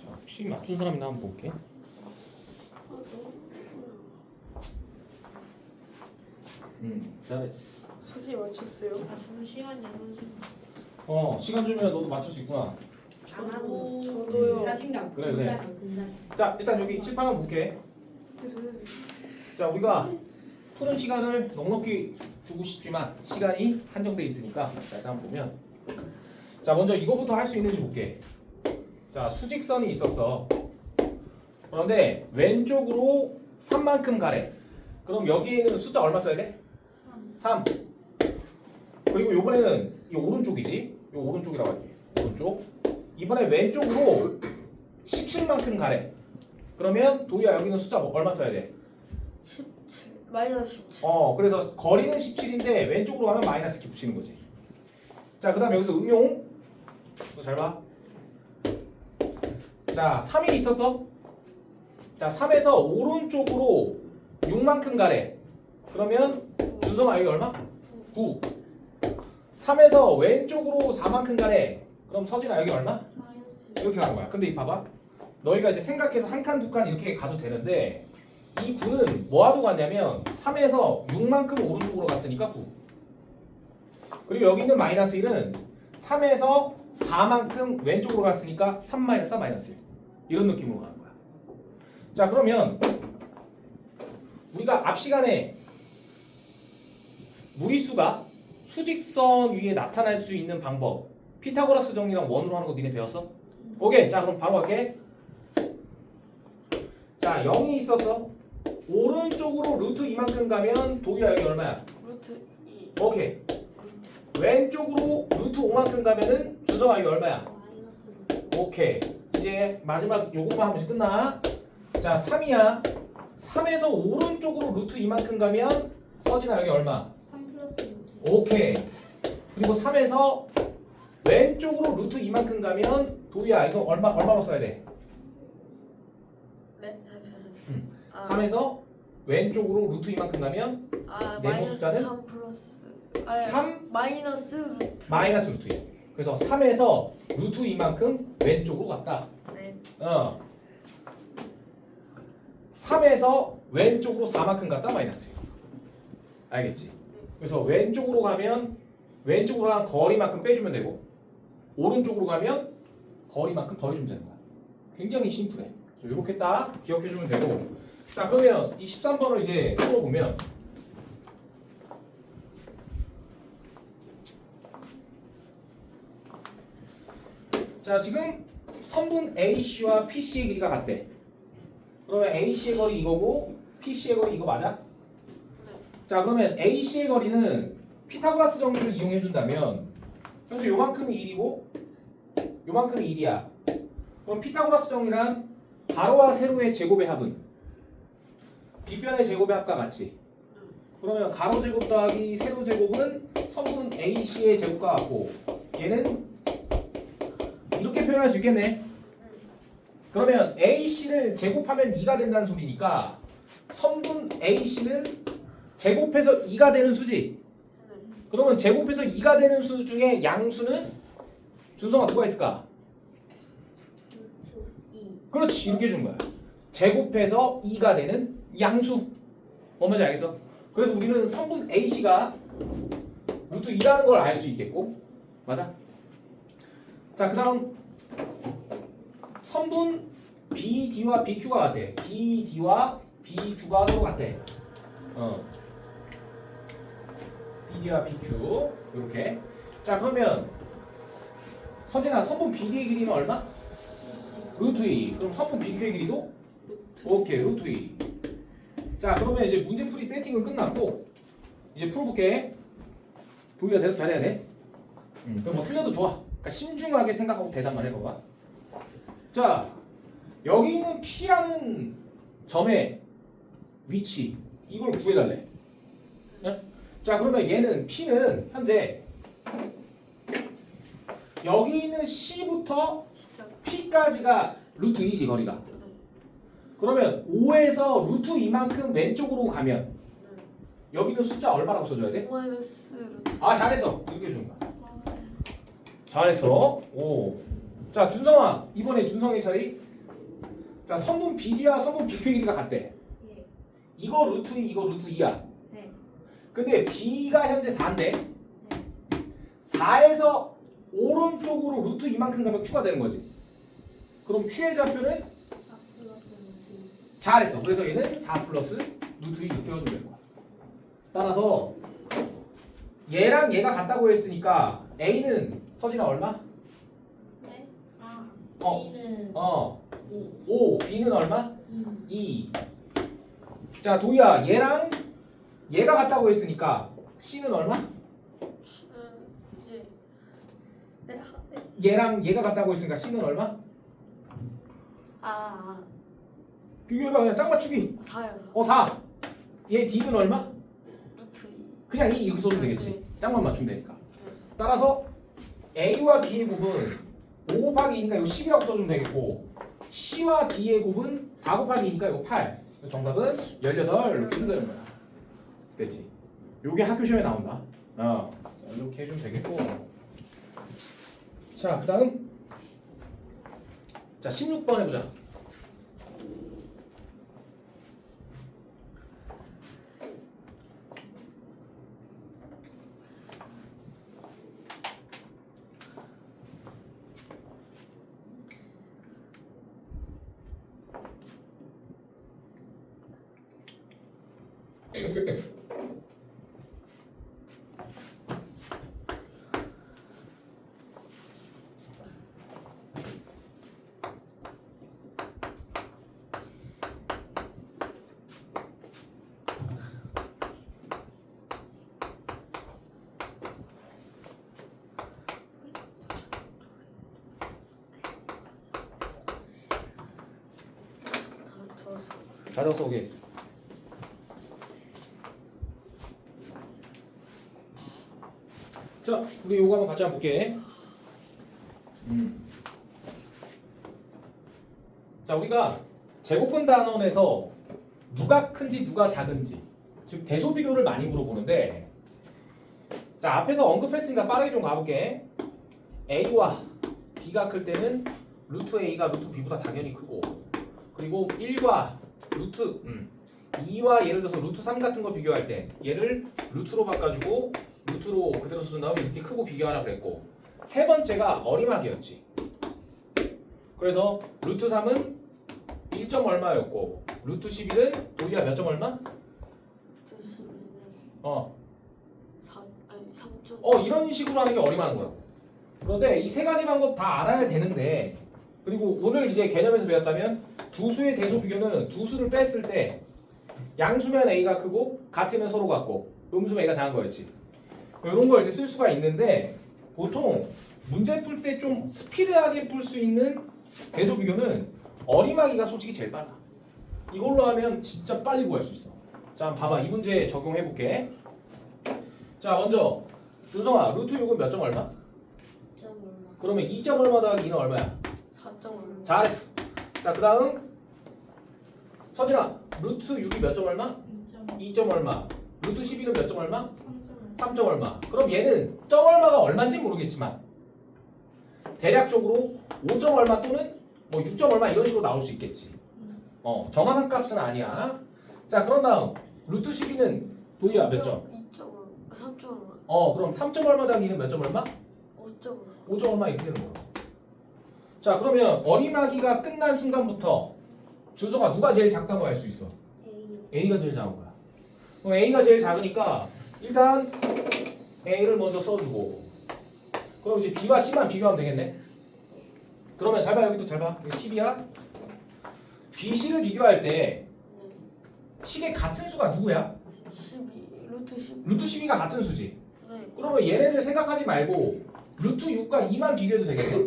자, 혹시 맞춘 사람이나 한번 볼게. 잘했어. 선생님 맞췄어요? 잠시만요. 시간 주면 너도 맞출 수 있구나. 저도요. 자신감. 그래, 그래. 근자감. 자, 일단 여기 칠판 한번 볼게. 자, 우리가 푸는 시간을 넉넉히 주고 싶지만 시간이 한정돼 있으니까 자, 일단 한번 보면, 자, 먼저 이거부터 할 수 있는지 볼게. 자, 수직선이 있었어. 그런데 왼쪽으로 3만큼 가래. 그럼 여기에는 숫자 얼마 써야 돼? 3. 그리고 요번에는 이 오른쪽이지. 이 오른쪽이라고 할게. 오른쪽. 이번에 왼쪽으로 17만큼 가래. 그러면 도희야 여기는 숫자 얼마 써야 돼? 17 마이너스 17. 그래서 거리는 17인데 왼쪽으로 가면 마이너스 이렇게 붙이는 거지. 자, 그 다음 여기서 응용. 이거 잘 봐. 자, 3이 있었어. 자, 3에서 오른쪽으로 6만큼 가래. 그러면 준성아 여기 얼마? 9. 3에서 왼쪽으로 4만큼 가래. 그럼 서진아 여기 얼마? 마이너스 이렇게 가는 거야. 근데 이 봐봐. 너희가 이제 생각해서 한 칸, 두 칸 이렇게 가도 되는데 이 9는 뭐하고 갔냐면 3에서 6만큼 오른쪽으로 갔으니까 9. 그리고 여기 있는 마이너스 1은 3에서 4만큼 왼쪽으로 갔으니까 3 마이너스 4 마이너스 1. 이런 느낌으로 가는 거야. 자 그러면 우리가 앞 시간에 무리수가 수직선 위에 나타날 수 있는 방법 피타고라스 정리랑 원으로 하는 거 니네 배웠어? 오케이. 자 그럼 바로 갈게. 자 0이 있었어. 오른쪽으로 루트 이만큼 가면 도희야 여기 얼마야? 루트 2 오케이. 왼쪽으로 루트 5만큼 가면은 준성아 여기 얼마야? 마이너스 루트 오케이. 이제 마지막 요것만 하면 끝나. 자 3이야. 3에서 오른쪽으로 루트 이만큼 가면 서진아 여기 얼마? 3 플러스 루트 오케이. 그리고 3에서 왼쪽으로 루트 이만큼 가면 도희야 이거 얼마로 써야 돼? 네? 3에서 왼쪽으로 루트 이만큼 가면 네모 마이너스 숫자는? 3 플러스 3 마이너스 루트 마이너스 루트 2. 그래서 3에서 루트 이만큼 왼쪽으로 갔다. 네 3에서 왼쪽으로 4만큼 갔다 마이너스 1. 알겠지? 그래서 왼쪽으로 가면 왼쪽으로 한 거리만큼 빼주면 되고 오른쪽으로 가면 거리만큼 더해주면 되는 거야. 굉장히 심플해. 이렇게 딱 기억해주면 되고 자 그러면 이 13번을 이제 풀어보면 자 지금 선분 AC와 PC의 길이가 같대. 그러면 AC의 거리 이거고 PC의 거리 이거 맞아? 자 그러면 AC의 거리는 피타고라스 정리를 이용해 준다면 현재 요만큼이 1이고 요만큼이 1이야. 그럼 피타고라스 정리란 가로와 세로의 제곱의 합은 빗변의 제곱의 합과 같이. 그러면 가로 제곱 더하기 세로 제곱은 선분 AC의 제곱과 같고 얘는 이렇게 표현할 수 있겠네. 그러면 AC를 제곱하면 2가 된다는 소리니까 선분 AC는 제곱해서 2가 되는 수지. 그러면 제곱해서 2가 되는 수 중에 양수는 준성아 누가 있을까? 루트 2 그렇지 이렇게 준 거야. 제곱해서 2가 되는 양수. 뭔지 알겠어? 그래서 우리는 선분 AC가 루트 2라는 걸 알 수 있겠고 맞아? 자 그 다음 선분 BD와 BQ가 같대. BD와 BQ가 서로 같대. BD와 BQ 이렇게. 자 그러면 서진아 선분 BD의 길이는 얼마? 루트 2. 그럼 선분 BQ의 길이도? 오케이 루트 2. 자 그러면 이제 문제풀이 세팅은 끝났고 이제 풀어볼게. 도희가 대답 잘해야 돼. 그럼 뭐 틀려도 좋아. 그러니까 신중하게 생각하고 대답만 해봐봐. 자 여기 있는 P라는 점의 위치 이걸 구해달래. 네? 자 그러면 얘는 P는 현재 여기 있는 C부터 P까지가 루트 2지 거리가. 그러면 5에서 루트 2만큼 왼쪽으로 가면 여기는 숫자 얼마라고 써줘야 돼? 마이너스 루트 아 잘했어. 이렇게 주는 거야. 잘했어. 오. 자 준성아 이번에 준성의 차례. 자 선분 BD와 선분 BQ의 길이가 같대. 예. 이거 루트 2 이거 루트 2야. 네. 근데 B가 현재 4인데 4에서 오른쪽으로 루트 이만큼 가면 Q가 되는 거지. 그럼 Q의 좌표는 4 플러스 루트 2 잘했어. 그래서 얘는 4 플러스 루트 2 이렇게 해주면 되는 거야. 따라서 얘랑 얘가 같다고 했으니까 A는 서진아 얼마? 네? A는 5 5. B는 얼마? 2 2. 자 도희야 얘랑 얘가 같다고 했으니까 C는 얼마? 이제 네. 얘랑 얘가 같다고 했으니까 C는 얼마? 비교해봐 그냥 짝 맞추기. 4요 4. 얘 D는 얼마? 루트 2 그냥 2 이렇게 써주면 되겠지. 짝만 맞추면 되니까. 따라서 A와 B의 곱은 5 곱하기 2니까 이거 10이라고 써주면 되겠고 C와 D의 곱은 4 곱하기 2니까 이거 8. 정답은 18 이렇게 쓰면 되는 거야. 됐지? 요게 학교 시험에 나온다. 이렇게 해주면 되겠고. 자, 그 다음 자 16번 해보자. 좋았어. 다 적어서 오게. 자, 우리 요거 한번 같이 한번 볼게. 자, 우리가 제곱분 단원에서 누가 큰지 누가 작은지, 즉 대소 비교를 많이 물어보는데, 자 앞에서 언급했으니까 빠르게 좀 가볼게. A와 B가 클 때는 루트 A가 루트 B보다 당연히 크고, 그리고 1과 루트 2와 예를 들어서 루트 3 같은 거 비교할 때 얘를 루트로 바꿔주고 루트로 그대로 써준 다음에 이렇게 크고 비교하라 그랬고, 세 번째가 어리막이었지. 그래서 루트 3은 1점 얼마였고 루트 11은 도희야 몇 점 얼마? 3점. 이런 식으로 하는 게 어리마는 거야. 그런데 이 세 가지 방법 다 알아야 되는데, 그리고 오늘 이제 개념에서 배웠다면 두 수의 대소 비교는 두 수를 뺐을 때 양수면 A가 크고 같으면 서로 같고 음수면 A가 작은 거였지. 이런 걸 이제 쓸 수가 있는데, 보통 문제 풀 때 좀 스피드하게 풀 수 있는 대소 비교는 어리막이가 솔직히 제일 빨라. 이걸로 하면 진짜 빨리 구할 수 있어. 자, 한번 봐봐. 이 문제 적용해 볼게. 자, 먼저 준성아, 루트 6은 몇 점 얼마? 2점 얼마? 그러면 2점 얼마 더하기 2는 얼마야? 4점 얼마? 잘했어. 자, 그 다음 서진아, 루트 6이 몇 점 얼마? 2점 얼마. 루트 12는 몇 점 얼마? 3점 얼마. 그럼 얘는 점 얼마가 얼마인지 모르겠지만 대략적으로 5점 얼마 또는 뭐 6점 얼마 이런 식으로 나올 수 있겠지. 정확한 값은 아니야. 자, 그런 다음 루트 12는 도희야 몇 점? 2점 얼마? 3점 얼마? 그럼 3점 얼마 더하기 2는 몇 점 얼마? 5점 얼마? 5점 얼마 이렇게 되는 거야. 자, 그러면 어리막이가 끝난 순간부터 준서가 누가 제일 작다고 할 수 있어? A가 제일 작은 거야. 그럼 A가 제일 작으니까 일단 A를 먼저 써주고, 그럼 이제 B와 C만 비교하면 되겠네. 그러면 잘 봐, 여기도 잘 봐. 여기 10이야. B, C를 비교할 때 네. 식의 같은 수가 누구야? 12. 루트 10. 루트 12가 같은 수지. 네. 그러면 얘네를 생각하지 말고 루트 6과 2만 비교해도 되겠네.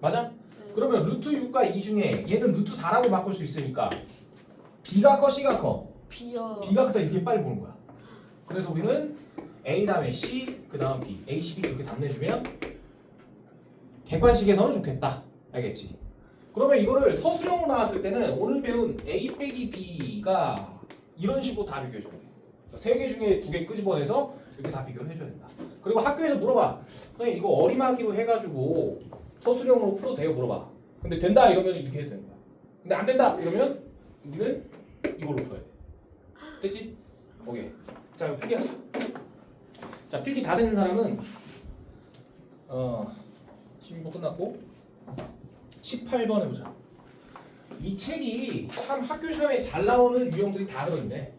맞아? 네. 그러면 루트 6과 2 중에 얘는 루트 4라고 바꿀 수 있으니까 B가 커 C가 커? B요. B가 크다 이렇게 빨리 보는 거야. 그래서 우리는 A 다음에 C 그 다음 B, A, C, B 이렇게 답내주면 객관식에서는 좋겠다. 알겠지? 그러면 이거를 서술형으로 나왔을 때는 오늘 배운 A 빼기 B가 이런 식으로 다 비교해줘야 돼. 세 개 중에 두 개 끄집어내서 이렇게 다 비교를 해줘야 된다. 그리고 학교에서 물어봐. 그냥 이거 어리막이로 해가지고 서술형으로 풀어도 돼요? 물어봐. 근데 된다 이러면 이렇게 해도 되는 거야. 근데 안 된다 이러면 우리는 이걸로 풀어야 돼. 됐지? 오케이. 자, 이거 필기하자. 자, 필기 다 되는 사람은 16번 끝났고 18번 해보자. 이 책이 참 학교 시험에 잘 나오는 유형들이 다 들어있네.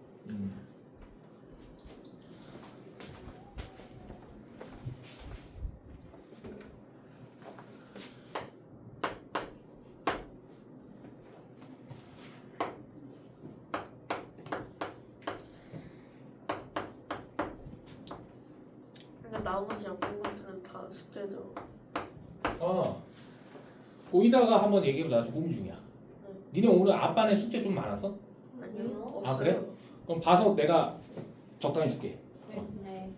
근데 나머지 안 본 것들은 다 숙제죠. 거기다가 한번 얘기해보자. 아주 고민 중이야. 니네 오늘 앞반에 숙제 좀 많았어? 아니요. 아, 없어요. 그래? 그럼 봐서 내가 적당히 줄게. 네.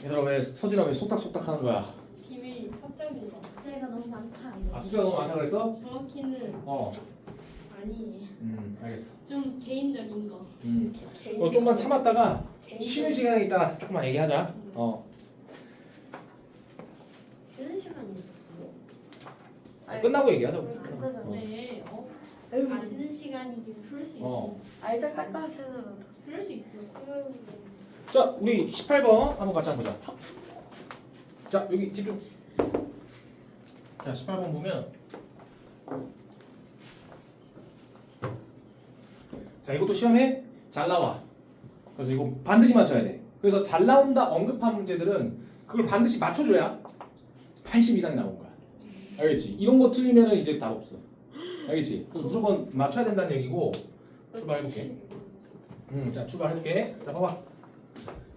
얘들아 왜 서진아 왜 속닥속닥 하는 거야? 비밀 삭제인가? 숙제가 너무 많다. 아 숙제가 너무 많다 그랬어? 정확히는 어. 아니. 알겠어. 좀 개인적인 거. 너 좀만 참았다가 개인 쉬는 시간에 있다 조금만 얘기하자. 쉬는 시간이 있었어요. 끝나고 얘기하자. 끝나잖아. 네. 에휴, 쉬는 시간이긴 그럴 수 있지. 알짝 닦아쓰는. 그럴 수 있어. 자, 우리 18번 한번 같이 한번 보자. 자, 여기 집중. 자, 18번 보면 자, 이것도 시험에 잘 나와. 그래서 이거 반드시 맞춰야 돼. 그래서 잘 나온다 언급한 문제들은 그걸 반드시 맞춰줘야 80 이상이 나온 거야. 알겠지? 이런 거 틀리면은 이제 답 없어. 알겠지? 그래서 무조건 맞춰야 된다는 얘기고. 출발해볼게. 자, 출발해볼게. 자, 봐봐.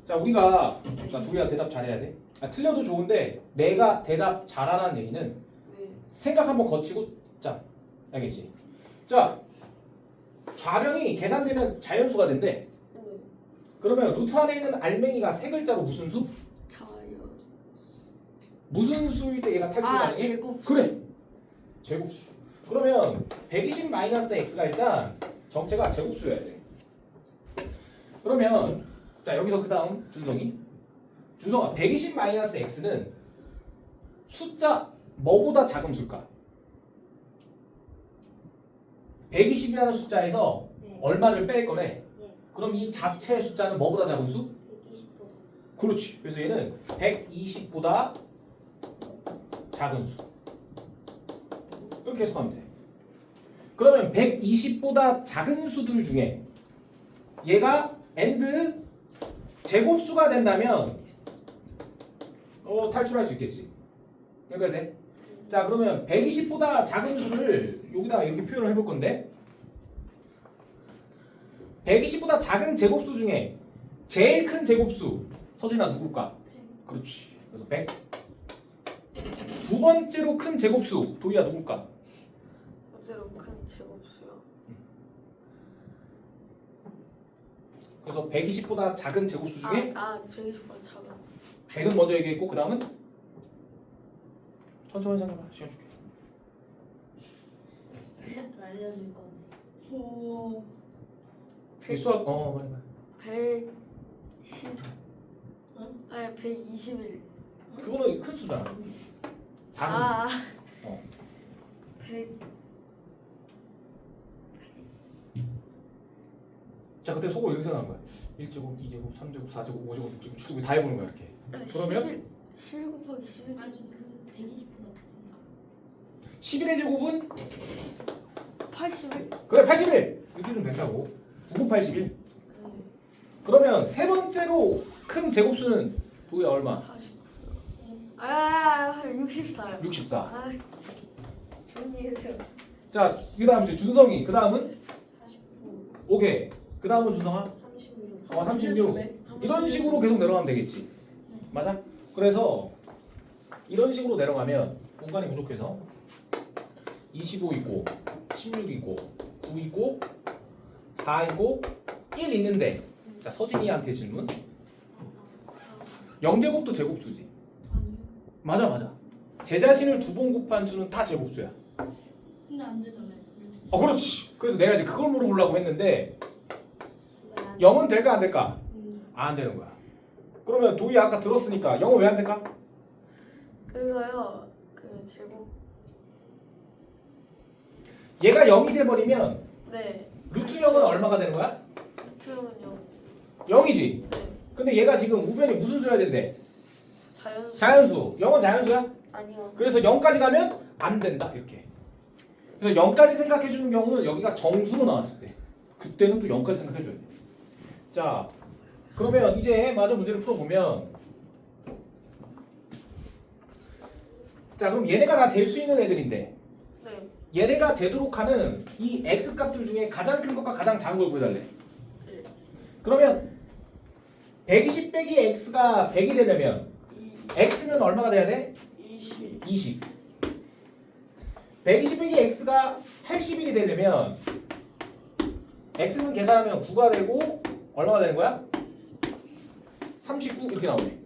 자, 우리가 자, 도희야 대답 잘해야 돼. 틀려도 좋은데 내가 대답 잘하라는 얘기는 생각 한번 거치고 자, 알겠지? 자, 좌변이 계산되면 자연수가 된대. 그러면 루트 안에 있는 알맹이가 세 글자로 무슨 수? 자요. 무슨 수일 때 얘가 탈출이 가능해? 제곱. 그래. 제곱수. 그러면 120 마이너스 x가 일단 정체가 제곱수여야 돼. 그러면 자 여기서 그 다음 준성아 120 마이너스 x는 숫자 뭐보다 작은 수일까? 120이라는 숫자에서 네. 얼마를 뺄 거네? 네. 그럼 이 자체 숫자는 뭐보다 작은 수? 120보다. 그렇지. 그래서 얘는 120보다 작은 수. 이렇게 해석하면 돼. 그러면 120보다 작은 수들 중에 얘가 엔드 제곱수가 된다면 탈출할 수 있겠지. 여기까지 돼? 자 그러면 120보다 작은 수를 여기다가 이렇게 표현을 해볼 건데 120보다 작은 제곱수 중에 제일 큰 제곱수 서진아 누굴까? 그렇지. 그래서 100. 두 번째로 큰 제곱수 도희야 누굴까? 어제로 큰 제곱수요. 그래서 120보다 작은 제곱수 중에 120보다 작은. 100은 먼저 얘기했고 그 다음은 천천히 생각해봐. 시간 줄게. 알려줄 건. 오. 이 수학 말해. 110. 아니 121. 그거는 큰 수잖아. 작은 수. 100. 자 그때 속으로 이렇게 생각하는 거야. 1제곱, 2제곱, 3제곱, 4제곱, 5제곱, 6제곱, 7제곱 다 해보는 거야 이렇게. 그러면 11 곱하기 11. 아니 그 120보다 크습니다. 11의 제곱은 81. 그래 81 이렇게 좀 된다고. 9 81. 그러면 세 번째로 큰 제곱수는 도희야 얼마? 40. 64요. 64. 조용히 해주세요. 자 그다음 이제 준성이 그다음은 49. 오케이. 그다음은 준성아 36. 36. 이런 식으로 계속 내려가면 되겠지. 맞아? 그래서 이런 식으로 내려가면 공간이 부족해서 25 있고 16 있고 9 있고 4 있고 1 있는데 자 서진이한테 질문 0제곱도 제곱수지. 아니요. 맞아. 제 자신을 두 번 곱한 수는 다 제곱수야. 근데 안 되잖아요. 그렇지. 그래서 내가 이제 그걸 물어보려고 했는데 0은 될까 안 될까? 안 되는 거야. 그러면 도희 아까 들었으니까 0은 왜 안 될까? 그거요. 그 제곱. 얘가 0이 돼버리면 네. 루트 0은 얼마가 되는 거야? 루트는요. 0이지. 네. 근데 얘가 지금 우변이 무슨 수여야 된대? 자연수. 자연수. 0은 자연수야? 아니요. 그래서 0까지 가면 안 된다 이렇게. 그래서 0까지 생각해 주는 경우는 여기가 정수로 나왔을 때 그때는 또 0까지 생각해 줘야 돼. 자 그러면 이제 마저 문제를 풀어보면 자 그럼 얘네가 다 될 수 있는 애들인데 네. 얘네가 되도록 하는 이 x 값들 중에 가장 큰 것과 가장 작은 걸 구해달래. 네. 그러면 120 빼기 x가 100이 되려면 x는 얼마가 돼야 돼? 20. 20. 120 빼기 x가 81이 되려면 x는 계산하면 9가 되고 얼마가 되는 거야? 39 이렇게 나오네.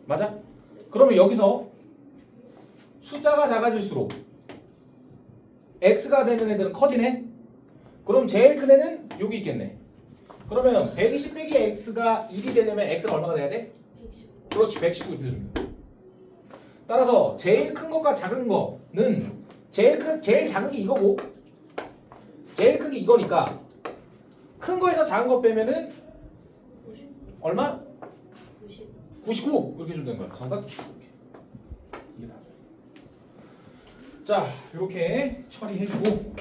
맞아? 그러면 여기서 숫자가 작아질수록 x가 되는 애들은 커지네? 그럼 제일 큰 애는 여기 있겠네. 그러면 120 빼기 x가 1이 되려면 x가 얼마가 돼야 돼? 119. 그렇지, 119 이렇게 됩니다. 따라서 제일 큰 것과 작은 거는 제일 작은 게 이거고 제일 큰 게 이거니까 큰 거에서 작은 거 빼면은 99. 얼마? 90. 99 이렇게 주면 되는 거야. 정답. 이게 다. 자, 이렇게 처리해주고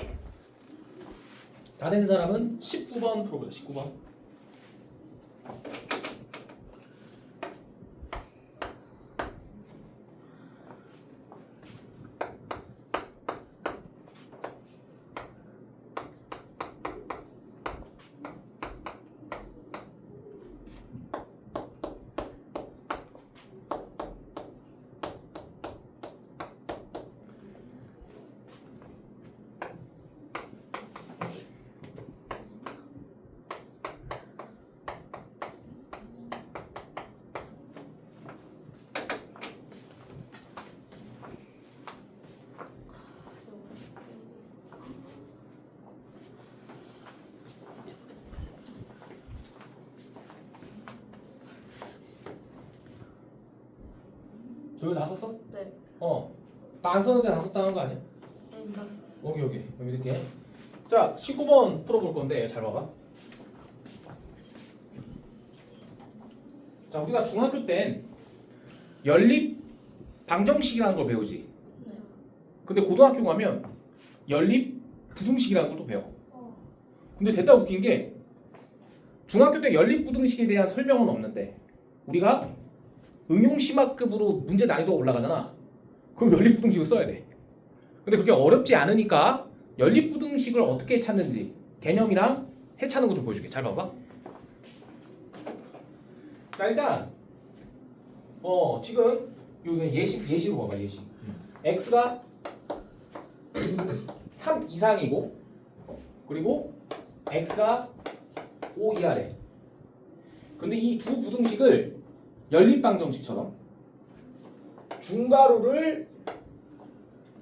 다 된 사람은 19번 풀어보자. 19번. 여기 다 썼어? 네. 다 안 썼는데 다 썼다는 거 아니야? 네, 다 썼어. 오케이. 그럼 이렇게. 자, 19번 풀어볼 건데 잘 봐봐. 자, 우리가 중학교 땐 연립 방정식이라는 걸 배우지. 네. 근데 고등학교 가면 연립 부등식이라는 걸 또 배워. 어. 근데 됐다 웃긴 게 중학교 때 연립 부등식에 대한 설명은 없는데 우리가 응용 심화급으로 문제 난이도가 올라가잖아. 그럼 연립 부등식을 써야 돼. 근데 그렇게 어렵지 않으니까 연립 부등식을 어떻게 찾는지 개념이랑 해차는 거 좀 보여줄게. 잘 봐봐. 자, 일단 지금 여기 예시로 봐봐. 예시. x가 3 이상이고 그리고 x가 5 이하래. 근데 이 두 부등식을 연립방정식처럼 중괄호를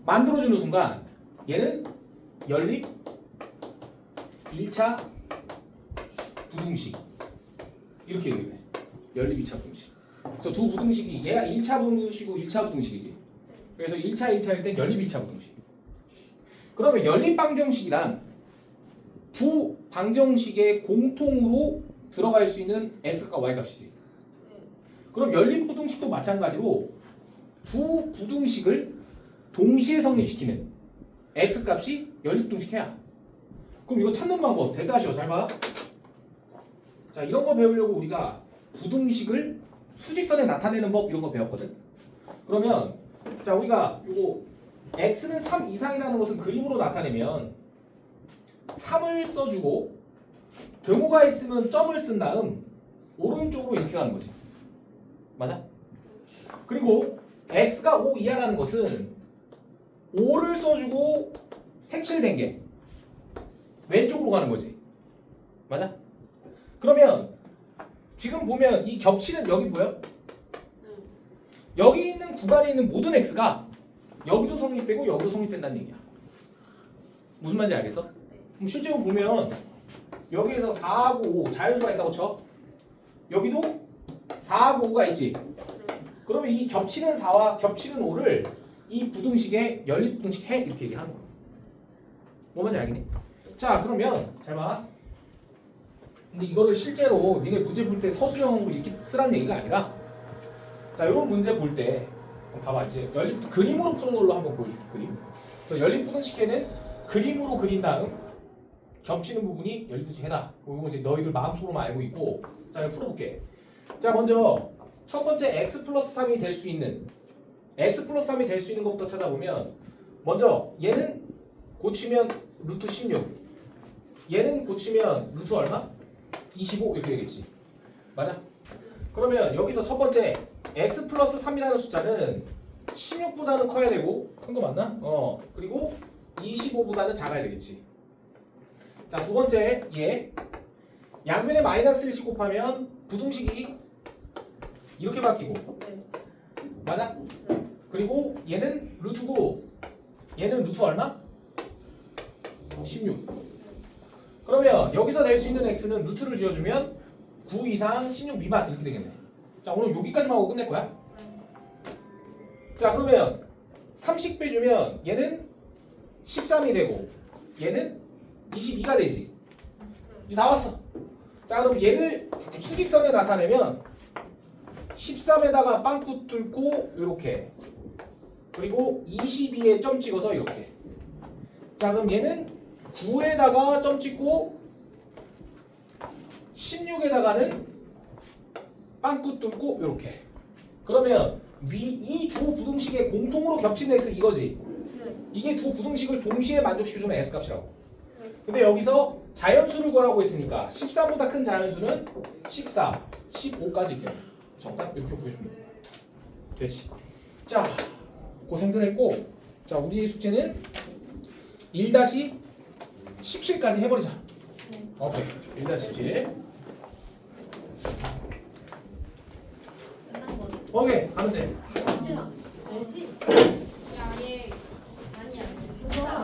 만들어주는 순간 얘는 연립 1차 부등식 이렇게 얘기해. 연립 2차 부등식. 그래서 두 부등식이 얘가 1차 부등식이고 1차 부등식이지. 그래서 1차 1차일 땐 연립 2차 부등식. 그러면 연립 방정식이란 두 방정식의 공통으로 들어갈 수 있는 x값과 y 값이지. 그럼 연립 부등식도 마찬가지로 두 부등식을 동시에 성립시키는 x 값이 연립 부등식해야. 그럼 이거 찾는 방법 대다시요. 잘 봐. 자, 이런 거 배우려고 우리가 부등식을 수직선에 나타내는 법 이런 거 배웠거든. 그러면 자, 우리가 요거 x는 3 이상이라는 것은 그림으로 나타내면 3을 써주고 등호가 있으면 점을 쓴 다음 오른쪽으로 이렇게 가는 거지. 맞아? 그리고 x가 5 이하라는 것은 5를 써주고 색칠된 게 왼쪽으로 가는 거지. 맞아? 그러면 지금 보면 이 겹치는 여기 보여? 여기 있는 구간에 있는 모든 x가 여기도 성립되고 여기도 성립된다는 얘기야. 무슨 말인지 알겠어? 그럼 실제로 보면 여기에서 4하고 5 자연수가 있다고 쳐. 여기도 4하고 5가 있지. 그러면 이 겹치는 4와 겹치는 5를 이 부등식의 연립 부등식 해 이렇게 얘기하는 거야. 뭐 말인지 알겠니? 자, 그러면 잘 봐. 근데 이거를 실제로 니네 문제 볼 때 서술형으로 이렇게 쓰라는 얘기가 아니라 자, 이런 문제 볼 때 봐봐. 이제 연립 그림으로 푸는 걸로 한번 보여줄게. 그림. 그래서 연립 부등식에는 그림으로 그린 다음 겹치는 부분이 연립 부등식 해다. 그거 이제 너희들 마음속으로만 알고 있고. 자, 이거 풀어볼게. 자, 먼저 첫 번째 x 플러스 3이 될 수 있는 것부터 찾아보면 먼저 얘는 고치면 루트 16, 얘는 고치면 루트 얼마? 25 이렇게 되겠지. 맞아? 그러면 여기서 첫 번째 x 플러스 3이라는 숫자는 16보다는 커야 되고 큰 거 맞나? 그리고 25보다는 작아야 되겠지. 자, 두 번째 얘 양면에 마이너스 1씩 곱하면 부등식이 이렇게 바뀌고 네. 맞아? 네. 그리고 얘는 루트고 얘는 루트 얼마? 16. 그러면 여기서 낼 수 있는 x는 루트를 지어주면 9 이상 16 미만 이렇게 되겠네. 자 오늘 여기까지만 하고 끝낼 거야. 자 그러면 30 빼주면 얘는 13이 되고 얘는 22가 되지. 이제 나왔어. 자 그럼 얘를 수직선에 나타내면 13에다가 빵꾸 뚫고 이렇게 그리고 22에 점 찍어서 이렇게. 자 그럼 얘는 9에다가 점 찍고 16에다가는 빵꾸 뚫고 이렇게. 그러면 이 두 부등식의 공통으로 겹치는 x 이거지. 네. 이게 두 부등식을 동시에 만족시켜주는 s 값이라고. 근데 여기서 자연수를 구하라고 했으니까 14보다 큰 자연수는 14, 15까지 있겠네. 정답 이렇게 구해주면 돼. 됐지. 자 고생들 했고 자 우리 숙제는 1-17까지 해버리자. 네. 오케이 1-17. 끝난 거지. 오케이 하면 돼. 진아 알지? 야얘 아니야. 진짜